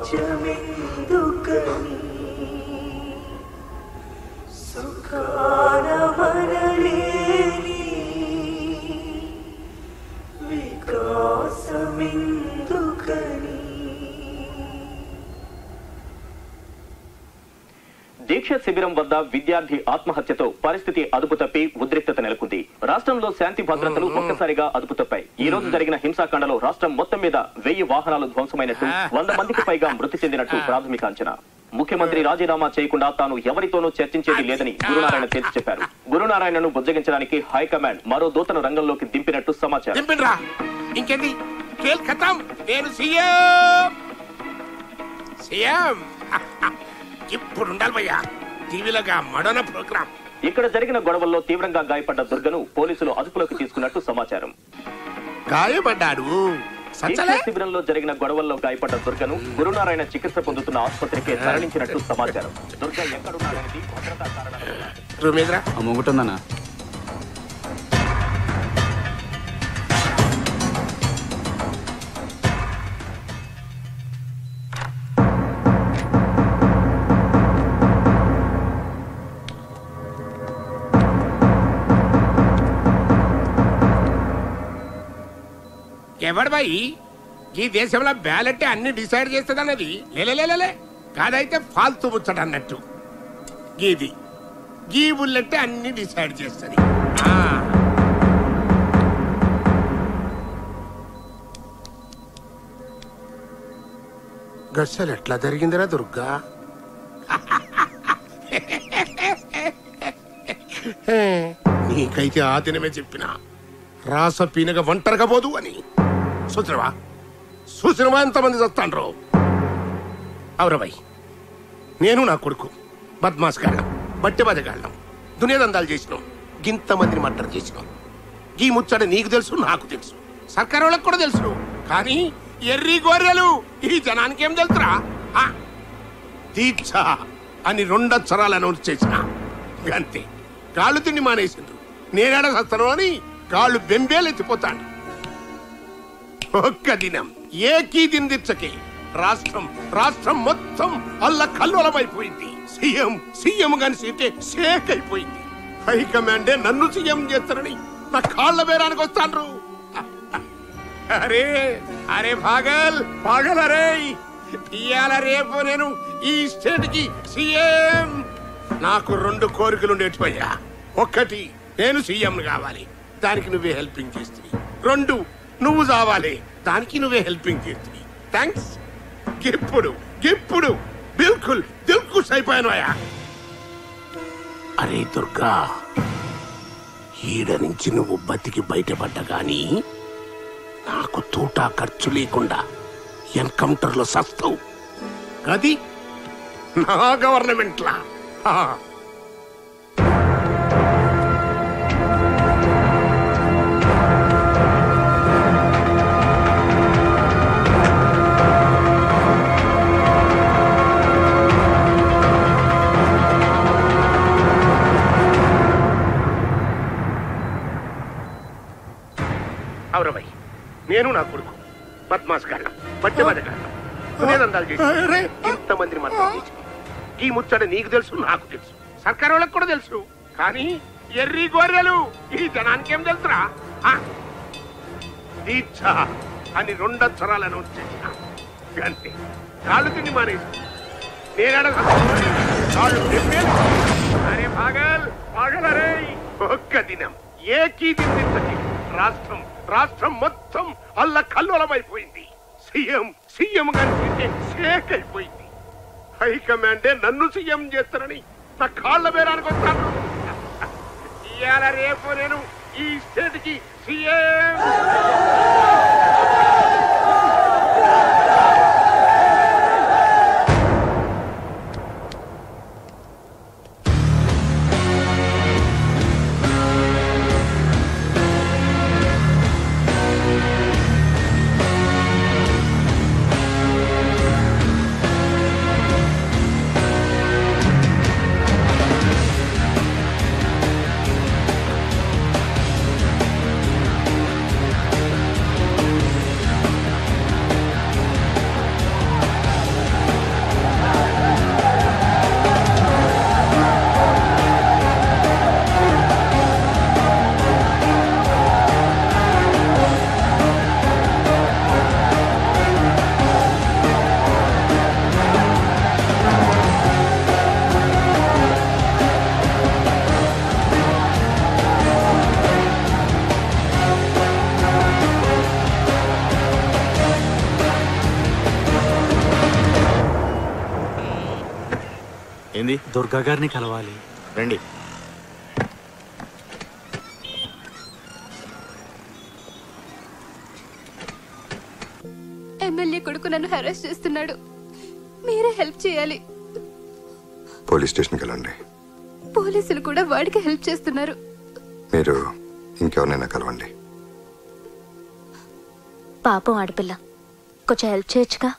రాజ్యమెందుకని సుఖాన మనలేని వికాసమెందుకని. దీక్ష శిబిరం వద్ద విద్యార్థి ఆత్మహత్యతో పరిస్థితి అదుపు తప్పి ఉద్రిక్తత నెలకొంది. రాష్ట్రంలో శాంతి భద్రతలు ఒక్కసారిగా అదుపు తప్పాయి. ఈ రోజు జరిగిన హింసాకాండలో రాష్ట్రం మొత్తం మీద 1000 వాహనాలు ధ్వంసమైనట్టు, 100 మందికి పైగా మృతి చెందినట్టు ప్రాథమిక అంచనా. ముఖ్యమంత్రి రాజీనామా చేయకుండా తాను ఎవరితోనూ చర్చించేది లేదని గురునారాయణ తేల్చి చెప్పారు. గురునారాయణను బుజ్జగించడానికి హైకమాండ్ మరో దూతను రంగంలోకి దింపినట్టు సమాచారం. ఇంకేంది ఖేల్ ఖతం. నేను సీఎం ఇప్పుడు ఉండాలి భయ్యా టీవీలోగా మడన ప్రోగ్రాం. ఇక్కడ జరిగిన గొడవల్లో తీవ్రంగా గాయపడ్డ దుర్గను పోలీసులు అదుపులోకి తీసుకున్నట్టు సమాచారం. గాయపడ్డాడు. శిబిరంలో జరిగిన గొడవల్లో గాయపడ్డ దుర్గను గురునారాయణ చికిత్స పొందుతున్న ఆసుపత్రికి తరలించినట్టు సమాచారం. దుర్గ ఎక్కడున్నాడనేది భద్రతా కారణాలు. మొగుటుందన్నా ఎవడు బాయి ఈ దేశంలో బ్యాలెట్ అన్ని డిసైడ్ చేస్తుంది అన్నది లేలే కాదైతే ఫాల్తూ ముచ్చట అన్నట్టు. గీది గీ బుల్లెట్ అన్ని డిసైడ్ చేస్తుంది. గస్సలు ఎట్లా జరిగిందిరా దుర్గా? నీకైతే ఆ దినమే చెప్పిన రాస పీనగ ఒంటరిగా పోదు అని. చూసినవా ఎంతమంది చస్తాండ్రో? అవురబాయ్, నేను నా కొడుకు బద్మాస్ గాళ్ళం, బట్టె బజగాళ్ళం, దునియాదందాలు చేసినాం, గింతమందిని మర్డర్ చేసినాం. ఈ ముచ్చట నీకు తెలుసు, నాకు తెలుసు, సర్కారు వాళ్ళకి కూడా తెలుసు. కానీ ఎర్రి గోర్రెలు ఈ జనానికి ఏం తెలుసురా? దీక్ష అని 2 అక్షరాలు అనౌన్స్ చేసిన అంతే. కాళ్ళు తిండి మానేసిండ్రు. నేనేడ సస్తాను అని కాళ్ళు బెంబేలెత్తిపోతాడు. ఒక్క దినం ఏకీ దిన దీక్షకి రాష్ట్రం మొత్తం అల్ల కల్లోలమైపోయింది. సీఎం గాని సీటే షేక్ అయిపోయింది. హైకమాండే నన్ను సీఎం చేస్తారని నా కాళ్ళ బేరానికి వస్తాండ్రు. అరే పాగల్ అరే ఇయాల రేపు నేను ఈ స్టేట్ కి సీఎం. నాకు 2 కోరికలు ఉండేటివయ్యా. 1 నేను సీఎం కావాలి, దానికి నువ్వే హెల్పింగ్ చేస్తుంది. 2 నువ్వు చావాలి, దానికి నువ్వే హెల్పింగ్ చేస్తుంది. థ్యాంక్స్. ఇప్పుడు బిల్కుల్ దిల్కుష్ అయిపోయాను. అరే దుర్గా, ఈడ నుంచి నువ్వు బతికి బయటపడ్డా గాని నాకు తూటా ఖర్చు లేకుండా ఎన్కౌంటర్ లో సస్తావు. అది నా గవర్నమెంట్ లా. అవురబాయ్, నేను నా కొడుకు బద్మాస్ గాళ్ళం, బట్టె బజగాళ్ళం, దునియాదందాలు చేసి ఇంతమందిని మర్డర్ చేసి. ఈ ముచ్చట నీకు తెలుసు, నాకు తెలుసు, సర్కారు వాళ్ళకి కూడా తెలుసు. కానీ ఎర్రి గోర్రెలు ఈ జనానికి ఏం తెలుసురా? దీక్ష అని 2 అక్షరాలు అనౌన్స్ చేసిన అంతే. కాళ్ళు తిండి మానేసి నేనేడ కాళ్ళు అరే పాగల్ అరే. ఒక్క దినం ఏకీ దిన దీక్షకి రాష్ట్రం మొత్తం అల్ల కల్లోలమైపోయింది. సీఎం గాని షేక్ అయిపోయింది. హైకమాండే నన్ను సీఎం చేస్తారని నా కాళ్ళ బేరానికి వస్తాను. ఇయాల రేపు నేను ఈ స్టేట్ కి సీఎం. ఏంది? దుర్గా గారిని కలవాలి. రండి. ఎమ్మెల్యే కొడుకు నన్ను హెరాస్ చేస్తున్నాడు, మీరే హెల్ప్ చేయాలి. పోలీస్ స్టేషన్కి వెళ్ళండి. పోలీసులు కూడా వాడికి హెల్ప్ చేస్తున్నారు. మీరు ఇంకెవరినైనా కలవండి. పాపం ఆడపిల్ల, కొంచెం హెల్ప్ చేయొచ్చుగా.